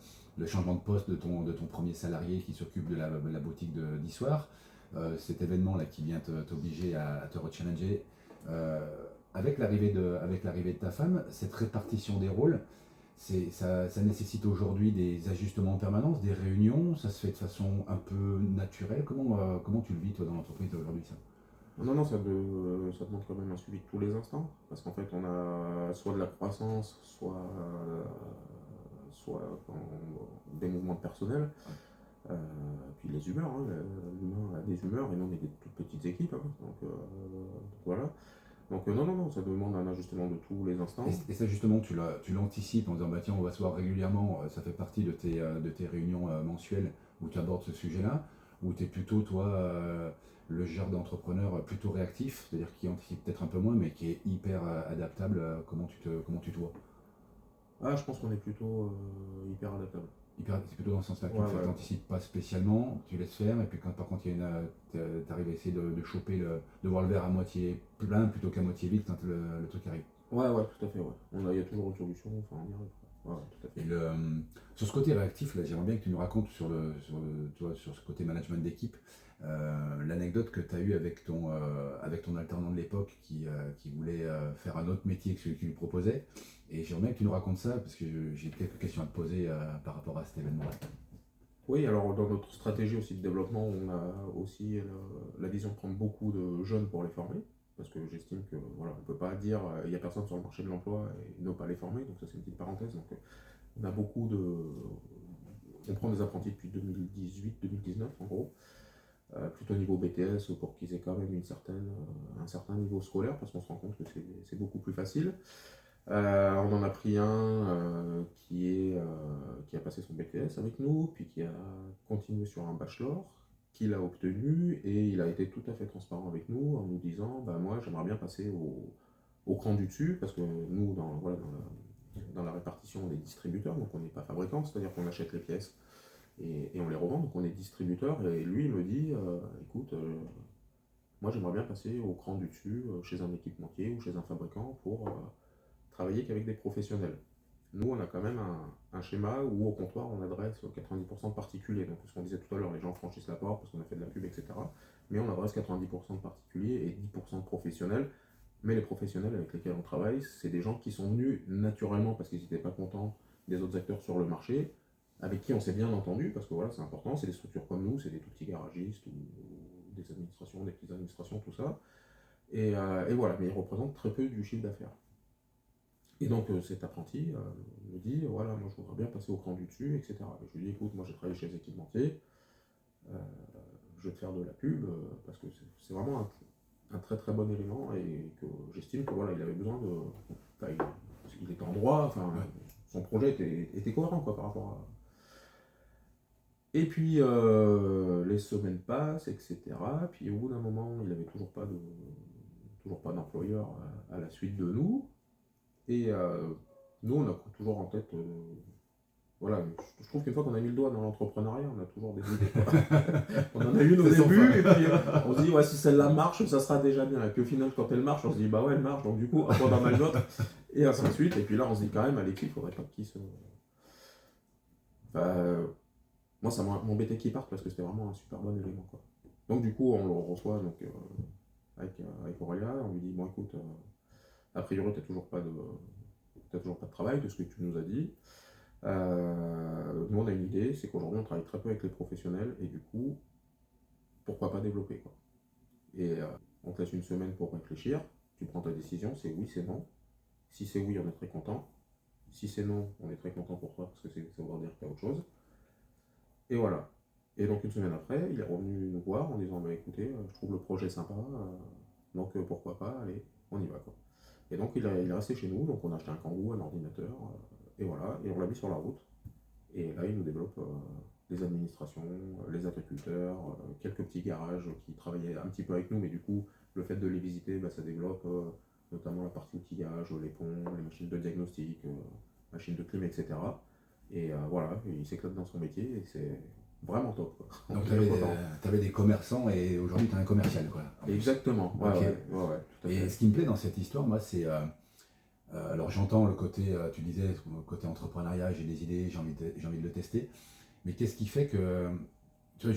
changement de poste de ton premier salarié qui s'occupe de la boutique d'Histoire. Cet événement là qui vient t'obliger à te rechallenger avec l'arrivée de ta femme, cette répartition des rôles, ça nécessite aujourd'hui des ajustements en permanence, des réunions, ça se fait de façon un peu naturelle. Comment tu le vis toi dans l'entreprise aujourd'hui ça? Non, ça demande quand même un suivi de tous les instants, parce qu'en fait on a soit de la croissance, soit des mouvements personnels. Puis les humeurs, hein, l'humain a des humeurs et nous on est des toutes petites équipes, hein, donc voilà. Donc non, ça demande un ajustement de tous les instants. Et ça justement tu l'anticipes en disant tiens on va se voir régulièrement, ça fait partie de tes réunions mensuelles où tu abordes ce sujet-là, ou tu es plutôt, toi, le genre d'entrepreneur plutôt réactif, c'est-à-dire qui anticipe peut-être un peu moins, mais qui est hyper adaptable? Comment tu te vois? Ah, je pense qu'on est plutôt hyper adaptable. C'est plutôt dans ce sens-là que tu Ouais, le fais, ouais. t'anticipes pas spécialement, tu laisses faire, et puis quand par contre t'arrives à essayer de choper, de voir le verre à moitié plein plutôt qu'à moitié vide quand le truc arrive. Ouais, ouais, tout à fait, ouais. Il y a toujours une solution, enfin, on y arrive. Ouais, ouais, tout à Et fait. sur ce côté réactif, là, j'aimerais bien que tu nous racontes tu vois, sur ce côté management d'équipe, l'anecdote que tu as eue avec ton alternant de l'époque qui voulait faire un autre métier que celui qui lui proposait. Et j'aimerais bien que tu nous racontes ça, parce que j'ai quelques questions à te poser par rapport à cet événement-là. Oui, alors dans notre stratégie aussi de développement, on a aussi la vision de prendre beaucoup de jeunes pour les former, parce que j'estime que voilà, on ne peut pas dire il n'y a personne sur le marché de l'emploi et ne pas les former, donc ça c'est une petite parenthèse. Donc on a beaucoup de. On prend des apprentis depuis 2018-2019 en gros, plutôt niveau BTS pour qu'ils aient quand même un certain niveau scolaire, parce qu'on se rend compte que c'est beaucoup plus facile. On en a pris un qui a passé son BTS avec nous, puis qui a continué sur un bachelor, qu'il a obtenu, et il a été tout à fait transparent avec nous en nous disant bah, moi j'aimerais bien passer au cran du dessus, parce que nous, voilà, dans la répartition, on est distributeur, donc on n'est pas fabricant, c'est-à-dire qu'on achète les pièces et on les revend, donc on est distributeur, et lui il me dit écoute, moi j'aimerais bien passer au cran du dessus chez un équipementier ou chez un fabricant pour travailler qu'avec des professionnels. Nous, on a quand même un schéma où au comptoir, on adresse 90% de particuliers. Donc, ce qu'on disait tout à l'heure, les gens franchissent la porte parce qu'on a fait de la pub, etc. Mais on adresse 90% de particuliers et 10% de professionnels. Mais les professionnels avec lesquels on travaille, c'est des gens qui sont venus naturellement parce qu'ils n'étaient pas contents des autres acteurs sur le marché, avec qui on s'est bien entendu, parce que voilà, c'est important, c'est des structures comme nous, c'est des tout petits garagistes ou des administrations, des petites administrations, tout ça. Et voilà, mais ils représentent très peu du chiffre d'affaires. Et donc cet apprenti me dit, voilà, moi je voudrais bien passer au cran du dessus, etc. Et je lui dis, écoute, moi j'ai travaillé chez les équipementiers, euh, je vais te faire de la pub, parce que c'est vraiment un très très bon élément, et que j'estime que voilà, il avait besoin de. Enfin, il était en droit, enfin, Ouais. son projet était cohérent quoi, par rapport à. Et puis les semaines passent, etc. Puis au bout d'un moment, il n'avait toujours pas d'employeur à la suite de nous. Et nous, on a toujours en tête. Voilà, je trouve qu'une fois qu'on a mis le doigt dans l'entrepreneuriat, on a toujours des idées, quoi. On en a une au C'est sans début, fin. et puis on se dit, ouais, si celle-là marche, ça sera déjà bien. Et puis au final, quand elle marche, on se dit, bah ouais, elle marche, donc du coup, après on en a une autre, et ainsi de suite. Et puis là, on se dit quand même, Alexis, il faudrait pas qu'il se. Enfin, moi, ça m'a embêté qu'il parte parce que c'était vraiment un super bon élément, quoi. Donc du coup, on le reçoit donc, avec Aurélia, on lui dit, bon écoute, a priori, t'as toujours pas de travail de ce que tu nous as dit. Nous, on a une idée, c'est qu'aujourd'hui, on travaille très peu avec les professionnels et du coup, pourquoi pas développer quoi. Et on te laisse une semaine pour réfléchir, tu prends ta décision, c'est oui, c'est non. Si c'est oui, on est très content. Si c'est non, on est très content pour toi parce que ça veut dire que tu as autre chose. Et voilà. Et donc, une semaine après, il est revenu nous voir en disant bah, écoutez, je trouve le projet sympa, donc pourquoi pas, allez, on y va quoi. Et donc, il est resté chez nous, donc on a acheté un Kangoo, un ordinateur, et voilà, et on l'a mis sur la route. Et là, il nous développe les administrations, les agriculteurs, quelques petits garages qui travaillaient un petit peu avec nous, mais du coup, le fait de les visiter, bah, ça développe notamment la partie outillage, les ponts, les machines de diagnostic, machines de clim, etc. Et voilà, il s'éclate dans son métier et c'est vraiment top, quoi. On Donc est tu très content. avais des commerçants et aujourd'hui tu es un commercial, quoi, en plus. Exactement, ouais, Ok. ouais, ouais, ouais, tout à Et fait. ce qui me plaît dans cette histoire, moi, c'est. Alors j'entends le côté, tu disais, le côté entrepreneuriat, j'ai des idées, j'ai envie de le tester. Mais qu'est-ce qui fait que. Tu vois,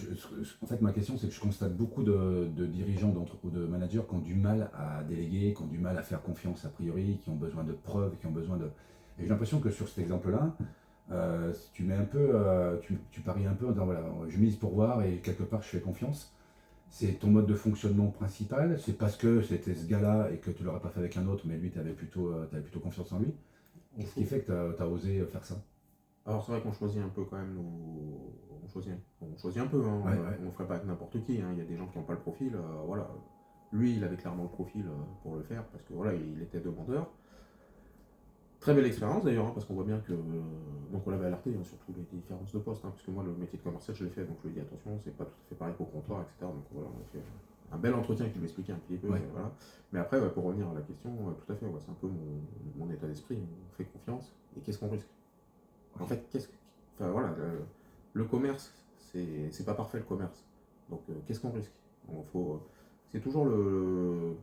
en fait, ma question, c'est que je constate beaucoup de dirigeants ou de managers qui ont du mal à déléguer, qui ont du mal à faire confiance a priori, qui ont besoin de preuves, qui ont besoin de. Et j'ai l'impression que sur cet exemple-là, si tu mets un peu, tu paries un peu en disant voilà, je mise pour voir et quelque part je fais confiance. C'est ton mode de fonctionnement principal, c'est parce que c'était ce gars-là et que tu l'aurais pas fait avec un autre, mais lui, t'avais plutôt confiance en lui. On Qu'est-ce qui cho- fait que tu as osé faire ça? Alors c'est vrai qu'on choisit un peu quand même on choisit un peu, hein. Ouais, ouais. On ne ferait pas avec n'importe qui, hein. Il y a des gens qui n'ont pas le profil, voilà. Lui, il avait clairement le profil pour le faire parce que voilà, il était demandeur. Très belle expérience d'ailleurs, hein, parce qu'on voit bien que. Donc on l'avait alerté hein, sur toutes les différences de poste, hein, parce que moi le métier de commercial je l'ai fait, donc je lui ai dit attention, c'est pas tout à fait pareil qu'au comptoir, etc. Donc voilà, on a fait un bel entretien qui m'expliquait un petit peu. Ouais. Voilà. Mais après, ouais, pour revenir à la question, tout à fait, ouais, c'est un peu mon état d'esprit, on fait confiance, et qu'est-ce qu'on risque? En fait, enfin voilà, le commerce, c'est pas parfait le commerce. Donc qu'est-ce qu'on risque? C'est toujours le.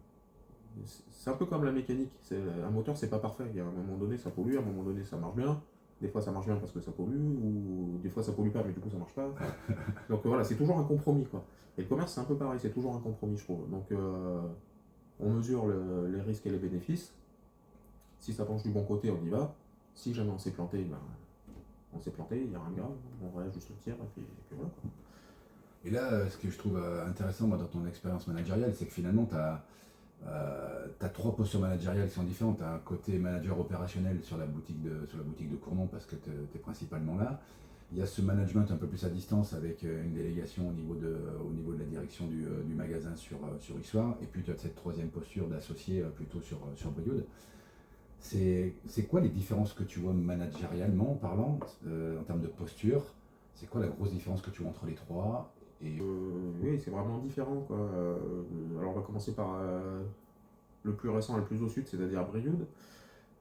C'est un peu comme la mécanique. Un moteur, c'est pas parfait. Il y a un moment donné, ça pollue, à un moment donné, ça marche bien. Des fois, ça marche bien parce que ça pollue, ou des fois, ça pollue pas, mais du coup, ça marche pas. Enfin, donc voilà, c'est toujours un compromis, quoi. Et le commerce, c'est un peu pareil, c'est toujours un compromis, je trouve. Donc, on mesure les risques et les bénéfices. Si ça penche du bon côté, on y va. Si jamais on s'est planté, ben, on s'est planté, il n'y a rien de grave. On va juste le tir, et puis voilà, quoi. Et là, ce que je trouve intéressant moi, dans ton expérience managériale, c'est que finalement, tu as trois postures managériales qui sont différentes. Tu as un côté manager opérationnel sur la boutique de Cournon parce que tu es principalement là. Il y a ce management un peu plus à distance avec une délégation au niveau de la direction du magasin sur Issoire. Et puis tu as cette troisième posture d'associé plutôt sur Brioude. C'est quoi les différences que tu vois managérialement parlant, en termes de posture? C'est quoi la grosse différence que tu vois entre les trois? Et Oui, c'est vraiment différent, quoi. Alors, on va commencer par le plus récent, le plus au sud, c'est-à-dire Brioude.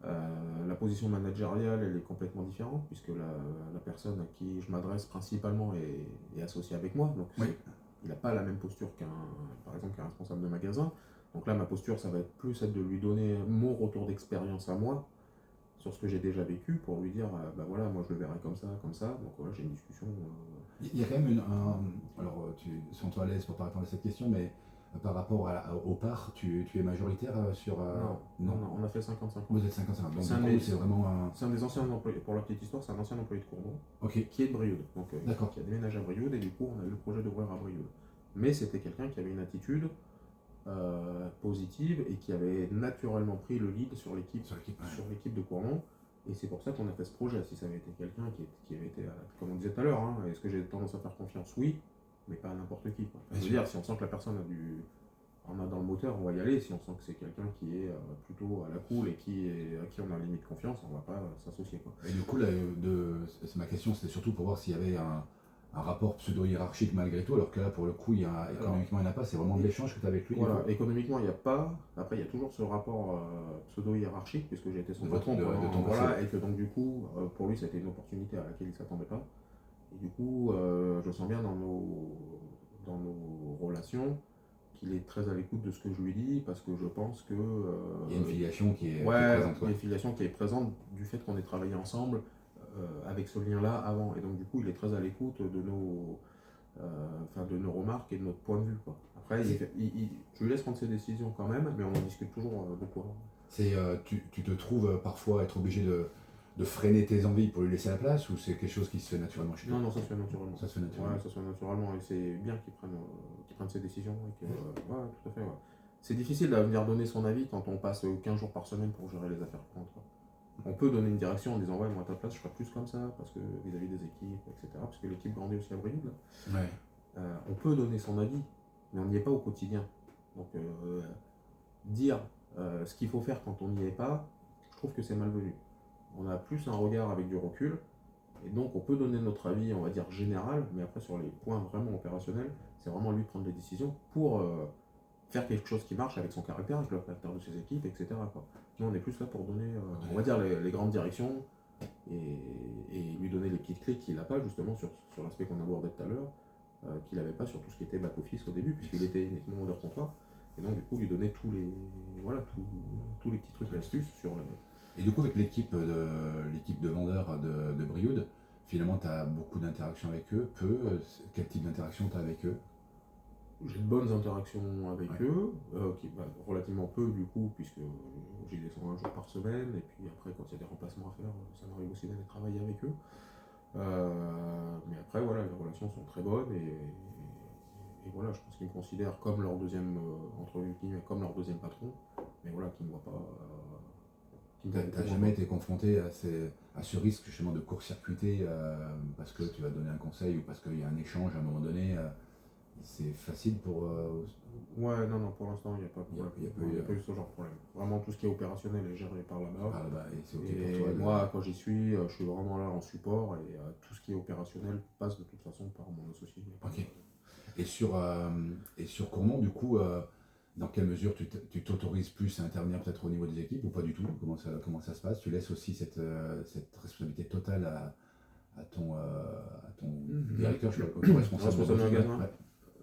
La position managériale, elle est complètement différente, puisque la personne à qui je m'adresse principalement est associée avec moi. Donc, oui, il n'a pas la même posture par exemple, qu'un responsable de magasin. Donc là, ma posture, ça va être plus de lui donner mon retour d'expérience à moi sur ce que j'ai déjà vécu pour lui dire, bah voilà, moi je le verrai comme ça, comme ça. Donc voilà, j'ai une discussion. il y a quand même alors sens-toi à l'aise pour pas répondre à cette question, mais par rapport au part, tu es majoritaire sur. Non, Non, non, on a fait 50-50. vous êtes 50-50. Donc C'est du un, coup, des, c'est vraiment un. c'est un des anciens employés, pour la petite histoire, c'est un ancien employé de Cournon Ok, qui est de Brioude, donc d'accord. qui a déménagé à Brioude, et du coup on a eu le projet d'ouvrir à Brioude. Mais c'était quelqu'un qui avait une attitude positive et qui avait naturellement pris le lead sur l'équipe Sur l'équipe, ouais. sur l'équipe de Cournon. Et c'est pour ça qu'on a fait ce projet. Si ça avait été quelqu'un qui avait été, comme on disait tout à l'heure, hein, est-ce que j'ai tendance à faire confiance? Oui, mais pas à n'importe qui, quoi. Enfin, je veux dire, si on sent que la personne en a dans le moteur, on va y aller. Si on sent que c'est quelqu'un qui est plutôt à la cool et à qui on a limite confiance, on va pas s'associer, quoi. Et du coup, là, ma question, c'était surtout pour voir s'il y avait un rapport pseudo-hiérarchique malgré tout, alors que là, pour le coup, économiquement, il n'y en a pas. C'est vraiment de l'échange que tu as avec lui. Voilà, économiquement, il n'y a pas. Après, il y a toujours ce rapport pseudo-hiérarchique, puisque j'ai été son patron de ton voilà, passé. et que donc, du coup, pour lui, c'était une opportunité à laquelle il ne s'attendait pas. Et du coup, je sens bien dans nos relations qu'il est très à l'écoute de ce que je lui dis, parce que je pense que. Il y a une filiation qui est Ouais, présente. il y a une filiation qui est présente du fait qu'on ait travaillé ensemble avec ce lien-là avant. Et donc, du coup, il est très à l'écoute de nos remarques et de notre point de vue, quoi. Après, je lui laisse prendre ses décisions quand même, mais on en discute toujours beaucoup avant. Tu te trouves parfois être obligé de freiner tes envies pour lui laisser la place, ou c'est quelque chose qui se fait naturellement chez toi? Non, ça se fait naturellement. Ça se fait naturellement. Ouais, ça se fait naturellement, et c'est bien qu'il prenne ses décisions. Et que, ouais, tout à fait, ouais. C'est difficile de venir donner son avis quand on passe 15 jours par semaine pour gérer les affaires courantes, quoi. On peut donner une direction en disant, ouais, moi à ta place, je ferais plus comme ça, parce que vis-à-vis des équipes, etc. Parce que l'équipe grandit aussi à Brioude. Ouais. On peut donner son avis, mais on n'y est pas au quotidien. Donc, dire ce qu'il faut faire quand on n'y est pas, je trouve que c'est malvenu. On a plus un regard avec du recul, et donc on peut donner notre avis, on va dire général, mais après sur les points vraiment opérationnels, c'est vraiment lui de prendre les décisions pour faire quelque chose qui marche avec son caractère, avec le caractère de ses équipes, etc., quoi. Nous on est plus là pour donner, on va dire, les grandes directions, et lui donner les petites clés qu'il n'a pas, justement sur l'aspect qu'on abordait tout à l'heure, qu'il n'avait pas sur tout ce qui était back-office au début, puisqu'il était uniquement vendeur comptoir. Et donc, du coup, lui donner tous les petits trucs et astuces sur Et du coup, avec l'équipe de vendeurs de Brioude, finalement, tu as beaucoup d'interactions avec eux. Quel type d'interaction tu as avec eux? J'ai de bonnes interactions avec Ouais. eux, relativement peu du coup, puisque j'y descends un jour par semaine, et puis après, quand il y a des remplacements à faire, ça m'arrive aussi d'aller travailler avec eux. Mais après, voilà, les relations sont très bonnes, et voilà, je pense qu'ils me considèrent comme leur deuxième, entre guillemets, comme leur deuxième patron, mais voilà, qu'ils ne me voient pas. T'as jamais été confronté à ce risque justement de court-circuiter parce que tu vas donner un conseil ou parce qu'il y a un échange à un moment donné c'est facile pour. Ouais, non, pour l'instant, il n'y a pas de Il y a, problème. il y a pas Non, il eu. n'y a pas eu ce genre de problème. Vraiment, tout ce qui est opérationnel est géré par là-bas. Ah, là-bas, et c'est ok pour Et toi. moi, quand j'y suis, je suis vraiment là en support et tout ce qui est opérationnel passe de toute façon par mon associé. Il y a pas Ok. de- Et sur Cournon, du coup, dans quelle mesure tu t'autorises plus à intervenir peut-être au niveau des équipes ou pas du tout? Comment ça se passe? Tu laisses aussi cette responsabilité totale à ton directeur, je sais pas, ton responsable de Responsable de boutique, magasin? ouais.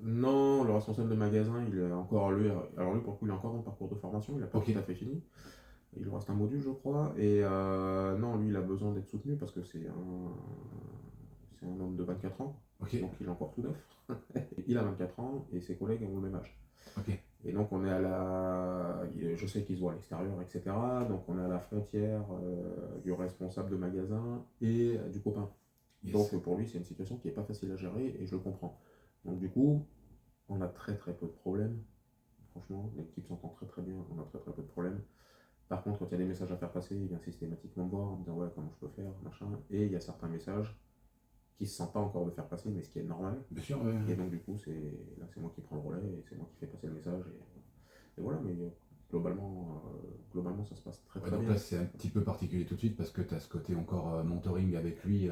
Non, le responsable de magasin, il est encore lui. Alors lui, pour le coup, il est encore dans le parcours de formation, il n'a pas Ok. tout à fait fini. Il lui reste un module, je crois. Et non, lui, il a besoin d'être soutenu parce que c'est un homme de 24 ans. Ok. Donc il est encore tout neuf. Il a 24 ans et ses collègues ont le même âge. Ok. Et donc on est à la... Je sais qu'ils se voient à l'extérieur, etc. Donc on est à la frontière du responsable de magasin et du copain. Yes. Donc pour lui, c'est une situation qui n'est pas facile à gérer et je le comprends. Donc du coup, on a très très peu de problèmes. Franchement, l'équipe s'entend très très bien, on a très très peu de problèmes. Par contre, quand il y a des messages à faire passer, il vient systématiquement me voir en me disant ouais, comment je peux faire, machin. Et il y a certains messages qui se sentent pas encore de faire passer, mais ce qui est normal. Bien sûr, ouais. Et donc du coup, c'est moi qui prends le relais et c'est moi qui fais passer le message. Et voilà, mais globalement, ça se passe très Ouais, très donc bien. là, c'est un petit peu particulier tout de suite parce que tu as ce côté encore mentoring avec lui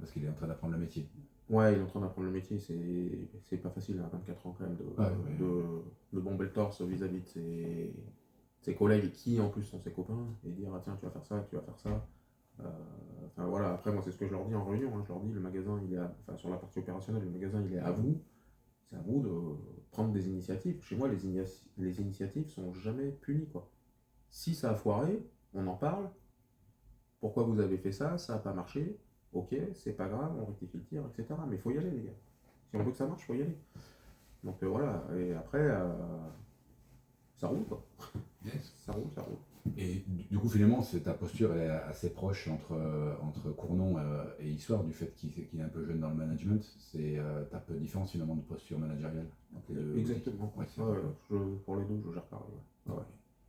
parce qu'il est en train d'apprendre le métier. Ouais, il est en train d'apprendre le métier, c'est pas facile à 24 ans quand même Ouais, ouais. de bomber le torse vis-à-vis de ses collègues qui en plus sont ses copains et dire ah, tiens tu vas faire ça, tu vas faire ça. Enfin voilà, après moi c'est ce que je leur dis en réunion, hein. Je leur dis le magasin il est enfin sur la partie opérationnelle, le magasin il est à vous, c'est à vous de prendre des initiatives. Chez moi les initiatives sont jamais punies quoi. Si ça a foiré, on en parle, pourquoi vous avez fait ça, ça n'a pas marché, ok, c'est pas grave, on rectifie le tir, etc. Mais il faut y aller les gars. Si on veut que ça marche, il faut y aller. Donc voilà, et après ça roule quoi. Yes. Ça roule, ça roule. Et du coup, finalement, ta posture elle est assez proche entre Cournon et Histoire, du fait qu'il est un peu jeune dans le management. T'as peu de différence finalement de posture managériale entre les deux. Exactement. Ouais, c'est Ouais, un peu- pour les deux, je gère pareil. Ouais. Ouais.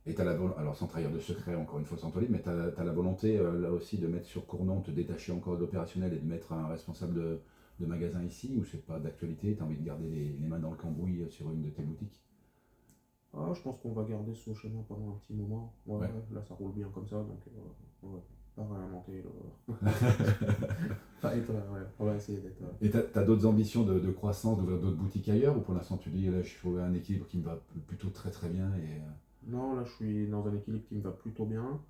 Et alors sans trahir de secret, encore une fois sans toi, mais tu as la volonté là aussi de mettre sur Cournon, te détacher encore de l'opérationnel et de mettre un responsable de magasin ici, ou c'est pas d'actualité, tu as envie de garder les mains dans le cambouis sur une de tes boutiques? Ah, je pense qu'on va garder ce schéma pendant un petit moment. Ouais, Ouais. ouais, là ça roule bien comme ça, donc ouais, pas réinventer le. Ouais, on va essayer d'être. Et tu as d'autres ambitions de croissance, d'ouvrir d'autres boutiques ailleurs, ou pour l'instant tu dis là je trouve un équilibre qui me va plutôt très très bien Non, là je suis dans un équilibre qui me va plutôt bien.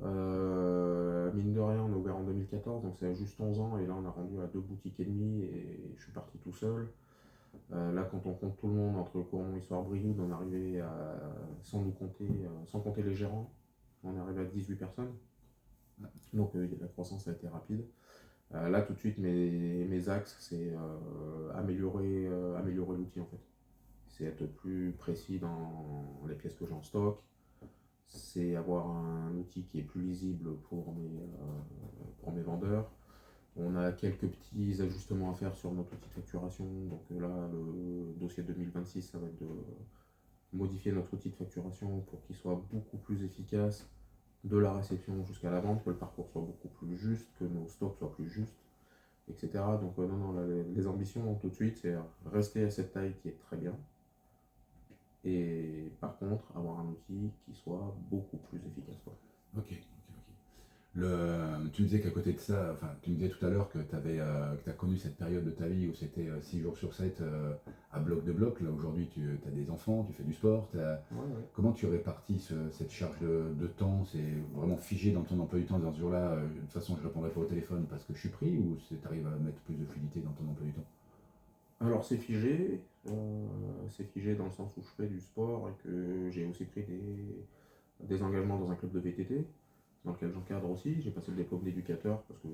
Mine de rien, on a ouvert en 2014, donc c'est à juste 11 ans, et là on a rendu à 2 boutiques et demie, et je suis parti tout seul. Là, quand on compte tout le monde, entre Cournon, Histoire, Brioude, on est arrivé à, sans compter les gérants, on est arrivé à 18 personnes. Donc la croissance a été rapide. Là, tout de suite, mes axes, c'est améliorer l'outil en fait. C'est être plus précis dans les pièces que j'ai en stock. C'est avoir un outil qui est plus lisible pour mes vendeurs. On a quelques petits ajustements à faire sur notre outil de facturation. Donc là, le dossier 2026, ça va être de modifier notre outil de facturation pour qu'il soit beaucoup plus efficace de la réception jusqu'à la vente, que le parcours soit beaucoup plus juste, que nos stocks soient plus justes, etc. Donc non, là, les ambitions tout de suite, c'est rester à cette taille qui est très bien. Et par contre, avoir un outil qui soit beaucoup plus efficace. Quoi. Ok. Tu me disais qu'à côté de ça, enfin, tu me disais tout à l'heure que tu as connu cette période de ta vie où c'était 6 jours sur 7 à bloc de bloc. Là aujourd'hui, tu as des enfants, tu fais du sport. Ouais. Comment tu répartis cette charge de temps? C'est vraiment figé dans ton emploi du temps dans ce jour-là? De toute façon, je ne répondrai pas au téléphone parce que je suis pris, ou tu arrives à mettre plus de fluidité dans ton emploi du temps? Alors c'est figé dans le sens où je fais du sport et que j'ai aussi pris des engagements dans un club de VTT dans lequel j'encadre aussi. J'ai passé le diplôme d'éducateur parce que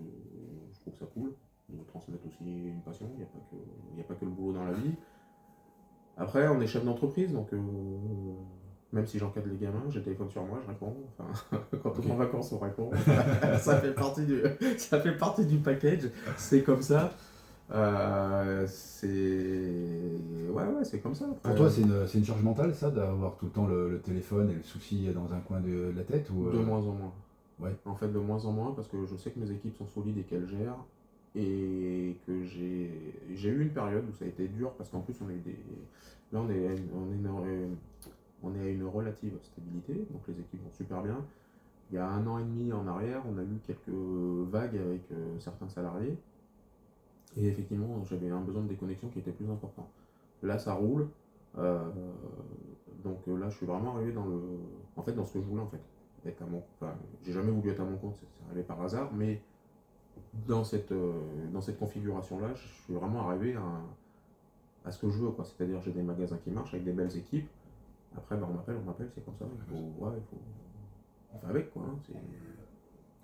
je trouve ça cool de transmettre aussi une passion. Il n'y a pas que le boulot dans la vie. Après, on est chef d'entreprise, donc même si j'encadre les gamins, j'ai le téléphone sur moi, je réponds. Enfin, quand on est en vacances, on répond. ça fait partie du package. C'est comme ça. C'est comme ça. Après, Pour toi, c'est une charge mentale, ça, d'avoir tout le temps le téléphone et le souci dans un coin de la tête, ou de moins en moins. Ouais. En fait, de moins en moins, parce que je sais que mes équipes sont solides et qu'elles gèrent. et que j'ai eu une période où ça a été dur parce qu'en plus on a eu des là on est à une relative stabilité, donc les équipes vont super bien. Il y a 1 an et demi en arrière, on a eu quelques vagues avec certains salariés et effectivement j'avais un besoin de déconnexion qui était plus important. Là ça roule, euh, donc là je suis vraiment arrivé en fait dans ce que je voulais en fait. Enfin, j'ai jamais voulu être à mon compte, c'est arrivé par hasard, mais dans cette configuration-là, je suis vraiment arrivé à ce que je veux, quoi. C'est-à-dire, j'ai des magasins qui marchent avec des belles équipes. Après, bah, on m'appelle, c'est comme ça. On fait avec, quoi. Hein.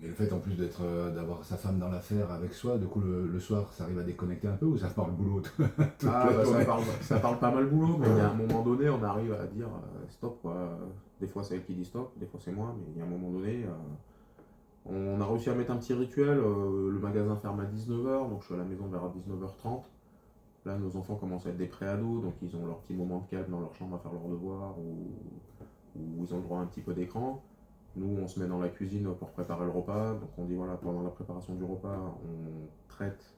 Et le fait en plus d'avoir sa femme dans l'affaire avec soi, du coup le soir ça arrive à déconnecter un peu ou ça parle boulot toute Ah, la bah, journée? ça parle pas mal boulot, mais il y a un moment donné, on arrive à dire stop, quoi. Des fois, c'est elle qui dit stop, des fois, c'est moi, mais il y a un moment donné, on a réussi à mettre un petit rituel. Le magasin ferme à 19h, donc je suis à la maison vers 19h30. Là, nos enfants commencent à être des pré-ados, donc ils ont leur petit moment de calme dans leur chambre à faire leurs devoirs ou ils ont le droit à un petit peu d'écran. Nous, on se met dans la cuisine pour préparer le repas. Donc on dit voilà, pendant la préparation du repas, on traite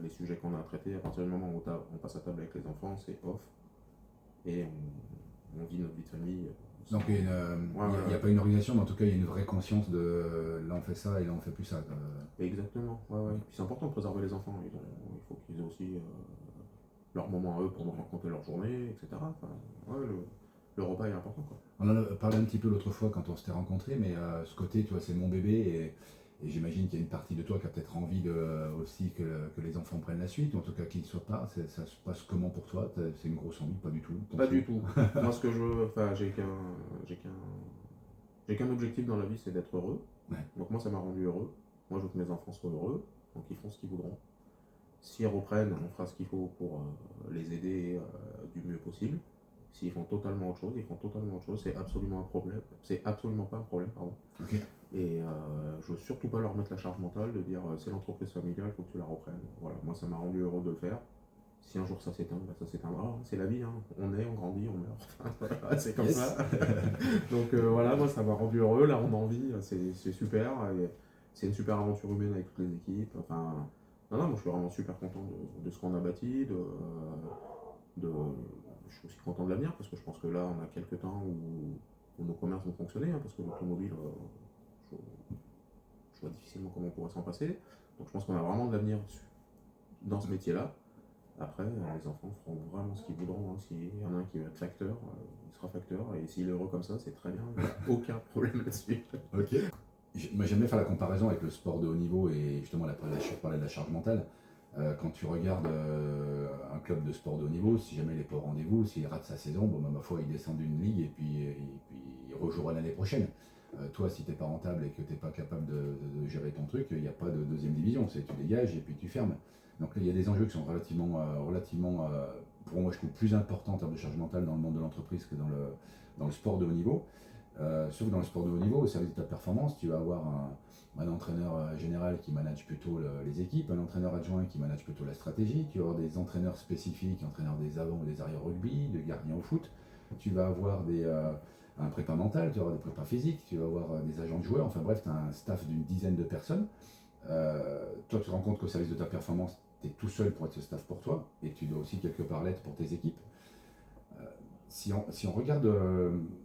les sujets qu'on a à traiter. À partir du moment où on passe à table avec les enfants, c'est off. Et on vit notre vie de famille. Donc il n'y a, Ouais, il y a pas une organisation, mais en tout cas il y a une vraie conscience de là on fait ça et là on fait plus ça. exactement. Ouais, ouais. Puis c'est important de préserver les enfants. Il faut qu'ils aient aussi leur moment à eux pour nous raconter leur journée, etc. Enfin, ouais, le repas est important, quoi. On en a parlé un petit peu l'autre fois quand on s'était rencontrés, mais ce côté, tu vois, c'est mon bébé et j'imagine qu'il y a une partie de toi qui a peut-être envie aussi que les enfants prennent la suite, ou en tout cas qu'ils ne soient pas. Ça se passe comment pour toi? C'est une grosse envie? Pas du tout? Pas du tout. Moi, ce que je veux, enfin, j'ai qu'un, j'ai qu'un objectif dans la vie, c'est d'être heureux. Ouais. Donc moi, ça m'a rendu heureux. Moi, je veux que mes enfants soient heureux, donc ils font ce qu'ils voudront. S'ils reprennent, on fera ce qu'il faut pour les aider du mieux possible. S'ils font totalement autre chose, ils font totalement autre chose. C'est absolument un problème. C'est absolument pas un problème, pardon. Ok. Et je veux surtout pas leur mettre la charge mentale de dire c'est l'entreprise familiale, il faut que tu la reprennes. Voilà, moi ça m'a rendu heureux de le faire. Si un jour ça s'éteint, bah ça s'éteindra. Hein. C'est la vie, hein. On est, on grandit, on meurt. Voilà, c'est comme ça. Donc voilà, moi ça m'a rendu heureux. Là on en vit, c'est super. Et c'est une super aventure humaine avec toutes les équipes. Enfin, non, non, moi je suis vraiment super content de ce qu'on a bâti. De, je suis aussi content de l'avenir parce que je pense que là on a quelques temps où nos commerces vont fonctionner. Hein, parce que l'automobile, je, je vois difficilement comment on pourrait s'en passer. Donc je pense qu'on a vraiment de l'avenir dans ce métier-là. Après, les enfants feront vraiment ce qu'ils voudront. Hein. S'il y en a un qui veut être facteur, il sera facteur. Et s'il est heureux comme ça, c'est très bien. Il n'y a aucun problème là-dessus. Ok. Moi j'aime bien faire la comparaison avec le sport de haut niveau et justement je parlais de la charge mentale. Quand tu regardes un club de sport de haut niveau, si jamais il n'est pas au rendez-vous, s'il rate sa saison, bon, bah, ma foi, il descend d'une ligue et puis il rejouera l'année prochaine. Toi, si tu n'es pas rentable et que tu n'es pas capable de gérer ton truc, il n'y a pas de deuxième division, c'est tu dégages et puis tu fermes. Donc il y a des enjeux qui sont relativement pour moi, je trouve plus importants en termes de charge mentale dans le monde de l'entreprise que dans le sport de haut niveau. Sauf que dans le sport de haut niveau, au service de ta performance, tu vas avoir un entraîneur général qui manage plutôt les équipes, un entraîneur adjoint qui manage plutôt la stratégie, tu vas avoir des entraîneurs spécifiques, entraîneurs des avant ou des arrière rugby, de gardiens au foot, tu vas avoir un prépa mental, tu vas avoir des prépas physiques, tu vas avoir des agents de joueurs, enfin bref, tu as un staff d'une dizaine de personnes. Toi, tu te rends compte qu'au service de ta performance, tu es tout seul pour être ce staff pour toi, et tu dois aussi quelque part l'être pour tes équipes. Si on regarde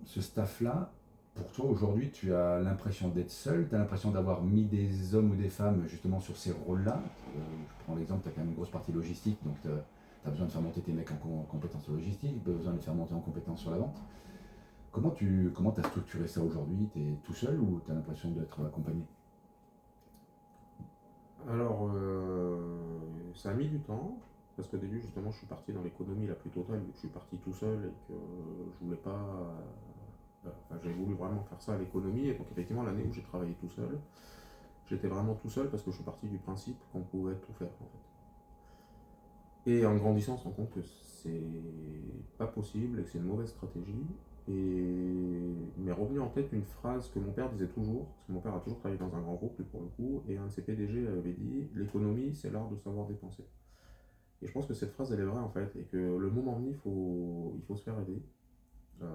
ce staff-là, pour toi aujourd'hui, tu as l'impression d'être seul, tu as l'impression d'avoir mis des hommes ou des femmes justement sur ces rôles-là. Je prends l'exemple, tu as quand même une grosse partie logistique, donc tu as besoin de faire monter tes mecs en compétences logistiques, tu as besoin de les faire monter en compétences sur la vente. Comment as structuré ça aujourd'hui? Tu es tout seul ou tu as l'impression d'être accompagné? Alors, ça a mis du temps. Parce qu'au début, justement, je suis parti dans l'économie la plus totale. Je suis parti tout seul et que je voulais pas. Enfin, j'ai voulu vraiment faire ça à l'économie. Et donc, effectivement, l'année où j'ai travaillé tout seul, j'étais vraiment tout seul parce que je suis parti du principe qu'on pouvait tout faire, en fait. Et en grandissant, on se rend compte que c'est pas possible et que c'est une mauvaise stratégie. Et il m'est revenu en tête une phrase que mon père disait toujours, parce que mon père a toujours travaillé dans un grand groupe, lui pour le coup, et un de ses PDG avait dit l'économie, c'est l'art de savoir dépenser. Et je pense que cette phrase, elle est vraie en fait, et que le moment venu, il faut se faire aider, euh,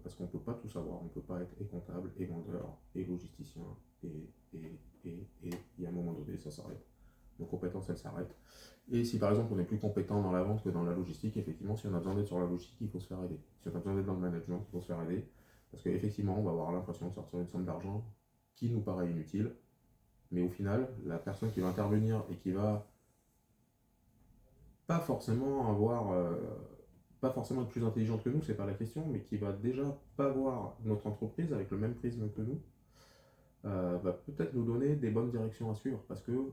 parce qu'on ne peut pas tout savoir, on ne peut pas être et comptable, et vendeur, et logisticien, et il y a un moment donné, ça s'arrête. nos compétences elles s'arrêtent. Et si par exemple on est plus compétent dans la vente que dans la logistique, effectivement, si on a besoin d'être sur la logistique, il faut se faire aider. Si on a besoin d'être dans le management, il faut se faire aider. Parce qu'effectivement, on va avoir l'impression de sortir une somme d'argent qui nous paraît inutile, mais au final, la personne qui va intervenir et qui va pas forcément avoir, pas forcément être plus intelligente que nous, c'est pas la question, mais qui va déjà pas voir notre entreprise avec le même prisme que nous, va peut-être nous donner des bonnes directions à suivre, parce que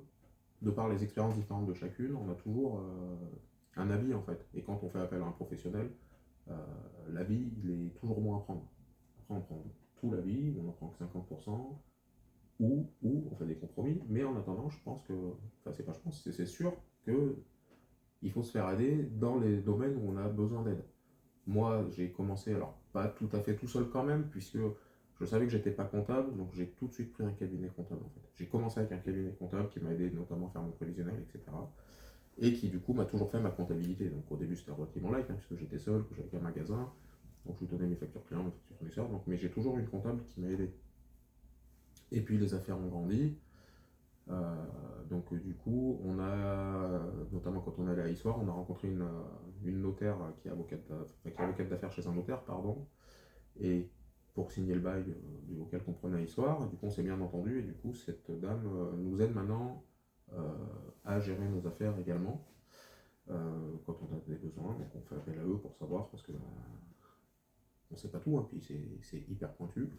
de par les expériences différentes de chacune, on a toujours un avis en fait. Et quand on fait appel à un professionnel, euh, l'avis il est toujours bon à prendre. Après on prend tout l'avis, on en prend que 50%, ou on fait des compromis, mais en attendant, je pense que, enfin c'est pas je pense, c'est sûr que il faut se faire aider dans les domaines où on a besoin d'aide. Moi, j'ai commencé, alors pas tout à fait tout seul quand même, puisque je savais que j'étais pas comptable, donc j'ai tout de suite pris un cabinet comptable en fait. J'ai commencé avec un cabinet comptable qui m'a aidé notamment à faire mon prévisionnel, etc. Et qui du coup m'a toujours fait ma comptabilité. Donc au début c'était relativement light, hein, puisque j'étais seul, que j'avais qu'un magasin, donc je lui donnais mes factures clients, mes factures fournisseurs, donc, mais j'ai toujours eu une comptable qui m'a aidé. Et puis les affaires ont grandi, donc du coup, on a, notamment quand on allait à Issoire, on a rencontré une notaire qui est avocate d'affaires chez un notaire, pardon, et pour signer le bail auquel on prenait à Issoire, du coup on s'est bien entendu, et du coup cette dame nous aide maintenant à gérer nos affaires également, quand on a des besoins, donc on fait appel à eux pour savoir, parce que on sait pas tout, hein, puis c'est hyper pointu.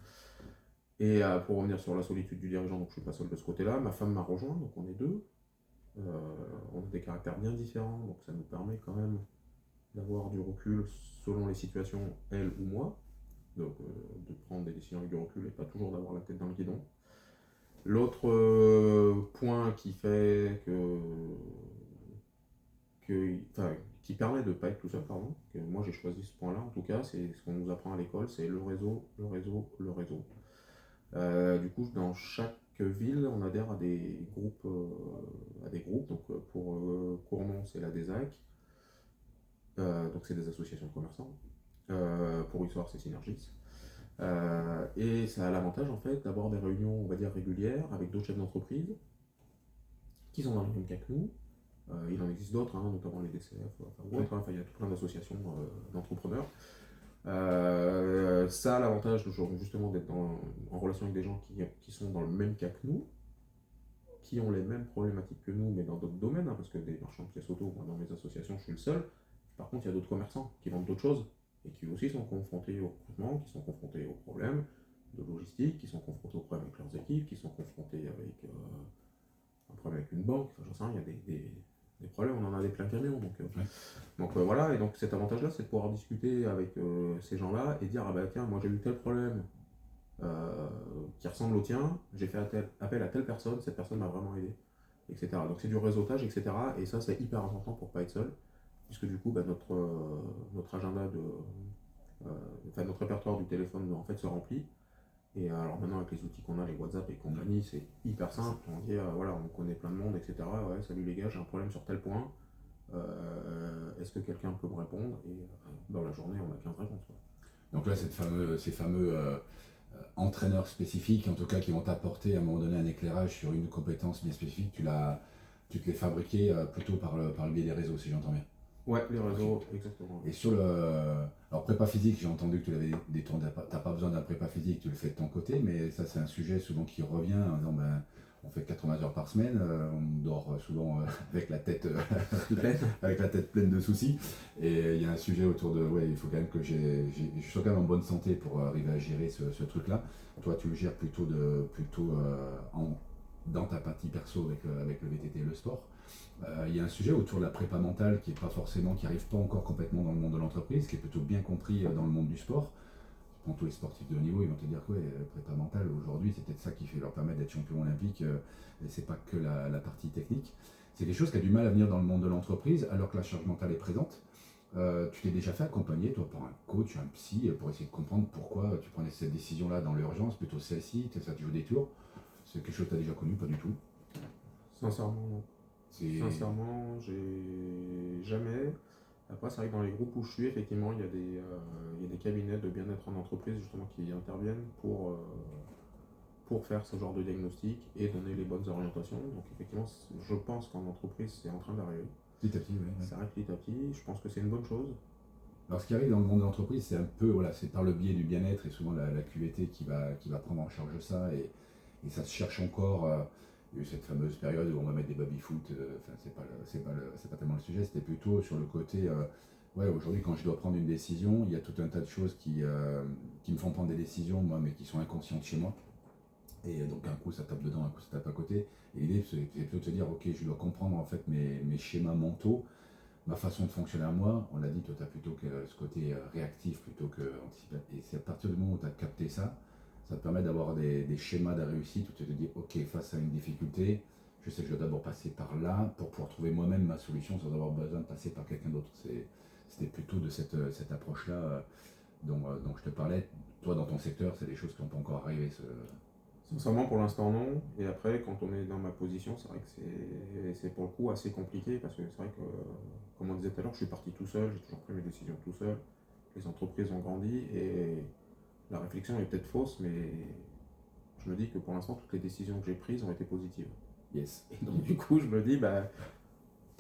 Et pour revenir sur la solitude du dirigeant, donc je suis pas seul de ce côté-là, ma femme m'a rejoint, donc on est deux. On a des caractères bien différents, donc ça nous permet quand même d'avoir du recul selon les situations, elle ou moi, donc de prendre des décisions avec du recul et pas toujours d'avoir la tête dans le guidon. L'autre point qui fait enfin, qui permet de ne pas être tout seul, pardon, que moi j'ai choisi ce point-là en tout cas, c'est ce qu'on nous apprend à l'école, c'est le réseau, le réseau, le réseau. Du coup, dans chaque ville, on adhère à des groupes. Donc, pour Cournon, c'est la DESAC, donc c'est des associations de commerçants. Pour Issoire, c'est Synergis. Et ça a l'avantage en fait d'avoir des réunions, on va dire régulières, avec d'autres chefs d'entreprise qui sont dans le même cas que nous. Il en existe d'autres, hein, notamment les DCF, ou autres, hein. Enfin, il y a tout plein d'associations d'entrepreneurs. Ça a l'avantage justement d'être en relation avec des gens qui sont dans le même cas que nous, qui ont les mêmes problématiques que nous, mais dans d'autres domaines, hein, parce que des marchands de pièces auto, moi, dans mes associations, je suis le seul. Par contre, il y a d'autres commerçants qui vendent d'autres choses et qui aussi sont confrontés au recrutement, qui sont confrontés aux problèmes de logistique, qui sont confrontés aux problèmes avec leurs équipes, qui sont confrontés avec un problème avec une banque, enfin, j'en sais rien, il y a des problèmes, on en a des plein camions. Donc voilà, et donc cet avantage-là, c'est de pouvoir discuter avec ces gens-là et dire, ah bah tiens, moi j'ai eu tel problème qui ressemble au tien, j'ai fait appel à telle personne, cette personne m'a vraiment aidé, etc. Donc c'est du réseautage, etc. Et ça, c'est hyper important pour pas être seul, puisque du coup, bah, notre agenda enfin notre répertoire du téléphone en fait se remplit. Et alors maintenant avec les outils qu'on a, les WhatsApp et compagnie, c'est hyper simple. On dit voilà, on connaît plein de monde, etc. Ouais, salut les gars, j'ai un problème sur tel point. Est-ce que quelqu'un peut me répondre? Et dans la journée, on a 15 réponses. Quoi. Donc là, ces fameux entraîneurs spécifiques, en tout cas, qui vont t'apporter à un moment donné un éclairage sur une compétence bien spécifique, tu te l'es fabriqué plutôt par le biais des réseaux, si j'entends bien. Ouais, les réseaux, okay. Exactement. Et sur alors prépa physique, j'ai entendu que tu l'avais détourné, t'as pas besoin d'un prépa physique, tu le fais de ton côté, mais ça c'est un sujet souvent qui revient en disant on fait 80 heures par semaine, on dort souvent avec la tête pleine de soucis, et il y a un sujet autour de, ouais, il faut quand même que je sois quand même en bonne santé pour arriver à gérer ce truc-là. Toi tu le gères plutôt dans ta partie perso avec le VTT et le sport. Il y a un sujet autour de la prépa mentale qui n'arrive pas encore complètement dans le monde de l'entreprise, qui est plutôt bien compris dans le monde du sport. Pour tous les sportifs de haut niveau, ils vont te dire que prépa mentale aujourd'hui, c'est peut-être ça qui leur permet d'être champion olympique, et c'est pas que la partie technique. C'est quelque chose qui a du mal à venir dans le monde de l'entreprise, alors que la charge mentale est présente. Tu t'es déjà fait accompagner, toi, par un coach, un psy, pour essayer de comprendre pourquoi tu prenais cette décision-là dans l'urgence, plutôt celle-ci, ça tu joues des tours. C'est quelque chose que tu as déjà connu, pas du tout? Sincèrement, non. Sincèrement, j'ai jamais. Après, c'est vrai que dans les groupes où je suis, effectivement, il y a des cabinets de bien-être en entreprise justement qui interviennent pour pour faire ce genre de diagnostic et donner les bonnes orientations. Donc effectivement, je pense qu'en entreprise, c'est en train d'arriver. Petit à petit, oui. Ça arrive petit à petit, je pense que c'est une bonne chose. Alors ce qui arrive dans le monde de l'entreprise, c'est un peu, voilà, c'est par le biais du bien-être et souvent la QVT qui va prendre en charge ça et ça se cherche encore. Il y a eu cette fameuse période où on va mettre des baby-foot, enfin c'est pas tellement le sujet, c'était plutôt sur le côté, ouais, aujourd'hui quand je dois prendre une décision, il y a tout un tas de choses qui me font prendre des décisions, moi, mais qui sont inconscientes chez moi. Et donc un coup ça tape dedans, un coup ça tape à côté. Et l'idée c'est plutôt de se dire, ok, je dois comprendre en fait mes schémas mentaux, ma façon de fonctionner à moi. On l'a dit, toi tu as plutôt que ce côté réactif plutôt que anticipatif. Et c'est à partir du moment où tu as capté ça, ça te permet d'avoir des schémas de réussite où tu te dis, ok, face à une difficulté, je sais que je dois d'abord passer par là pour pouvoir trouver moi-même ma solution sans avoir besoin de passer par quelqu'un d'autre. C'était plutôt de cette approche-là dont je te parlais. Toi, dans ton secteur, c'est des choses qui n'ont pas encore arrivé. Sincèrement, pour l'instant, non. Et après, quand on est dans ma position, c'est vrai que c'est pour le coup assez compliqué parce que c'est vrai que, comme on disait tout à l'heure, je suis parti tout seul, j'ai toujours pris mes décisions tout seul. Les entreprises ont grandi et la réflexion est peut-être fausse, mais je me dis que pour l'instant, toutes les décisions que j'ai prises ont été positives. Yes. Et donc, du coup, je me dis, bah,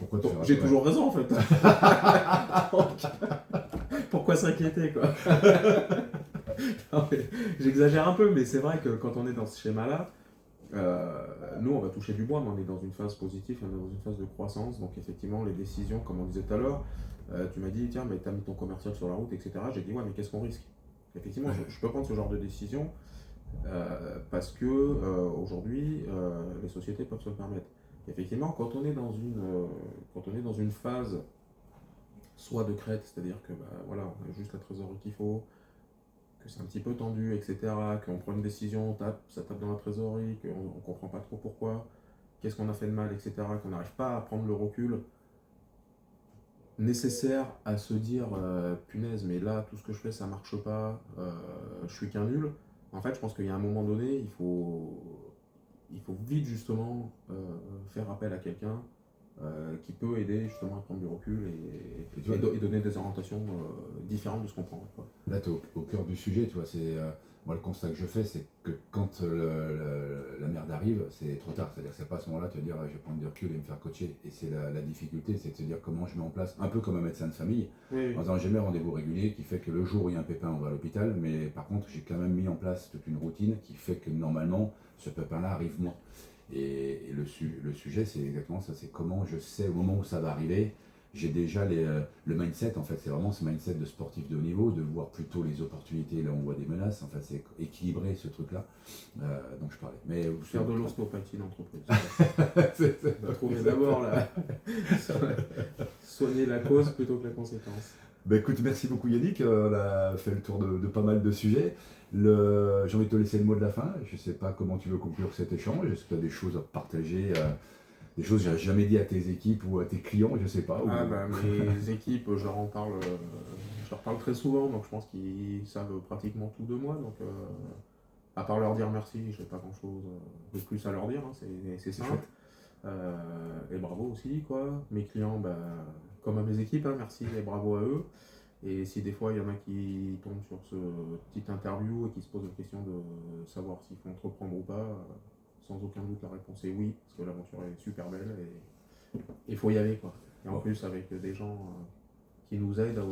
Pourquoi j'ai toujours raison en fait. Donc, pourquoi s'inquiéter quoi? Non, j'exagère un peu, mais c'est vrai que quand on est dans ce schéma-là, nous on va toucher du bois, mais on est dans une phase positive, on est dans une phase de croissance. Donc effectivement, les décisions, comme on disait tout à l'heure, tu m'as dit, tiens, mais t'as mis ton commercial sur la route, etc. J'ai dit, ouais, mais qu'est-ce qu'on risque? Effectivement, je peux prendre ce genre de décision parce que aujourd'hui, les sociétés peuvent se le permettre. Effectivement, quand on est dans une phase soit de crête, c'est-à-dire que bah, voilà, on a juste la trésorerie qu'il faut, que c'est un petit peu tendu, etc., qu'on prend une décision, ça tape dans la trésorerie, qu'on ne comprend pas trop pourquoi, qu'est-ce qu'on a fait de mal, etc., qu'on n'arrive pas à prendre le recul nécessaire à se dire punaise, mais là, tout ce que je fais, ça marche pas, je suis qu'un nul. En fait, je pense qu'il y a un moment donné, il faut vite justement faire appel à quelqu'un qui peut aider justement à prendre du recul et donner des orientations différentes de ce qu'on prend. Quoi. Là, tu es au cœur du sujet, tu vois. Moi, le constat que je fais, c'est que quand la merde arrive, c'est trop tard. C'est-à-dire que c'est pas à ce moment-là, tu vas dire, ah, je vais prendre du recul et me faire coacher. Et c'est la difficulté, c'est de se dire comment je mets en place, un peu comme un médecin de famille, Oui. en disant j'ai mes rendez-vous réguliers, qui fait que le jour où il y a un pépin, on va à l'hôpital, mais par contre, j'ai quand même mis en place toute une routine qui fait que normalement, ce pépin-là arrive moins. Et le sujet, c'est exactement ça, c'est comment je sais au moment où ça va arriver. J'ai déjà le mindset, en fait, c'est vraiment ce mindset de sportif de haut niveau, de voir plutôt les opportunités là où on voit des menaces, en fait, c'est équilibrer ce truc-là dont je parlais. Mais faire de l'ostéopathie d'entreprise. On va trouver d'abord soigner la cause plutôt que la conséquence. Ben écoute, merci beaucoup Yannick, on a fait le tour de pas mal de sujets. J'ai envie de te laisser le mot de la fin, je ne sais pas comment tu veux conclure cet échange, est-ce que tu as des choses à partager des choses que j'ai jamais dit à tes équipes ou à tes clients, je sais pas. Ah bah, mes équipes, je leur parle très souvent, donc je pense qu'ils savent pratiquement tout de moi. Donc, à part leur dire merci, je n'ai pas grand chose de plus à leur dire, hein, c'est simple. Et bravo aussi, quoi. Mes clients, bah, comme à mes équipes, hein, merci et bravo à eux. Et si des fois il y en a qui tombent sur ce petit interview et qui se posent la question de savoir s'il faut entreprendre ou pas, sans aucun doute la réponse est oui, parce que l'aventure est super belle et il faut y aller quoi. Et en plus avec des gens qui nous aident,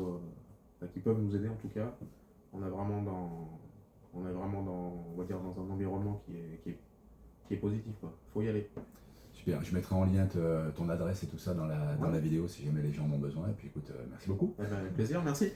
qui peuvent nous aider en tout cas, on est vraiment dans, on va dire dans un environnement qui est positif quoi. Faut y aller. Super, je mettrai en lien ton adresse et tout ça dans la vidéo si jamais les gens en ont besoin. Et puis écoute, merci beaucoup. Avec plaisir, merci.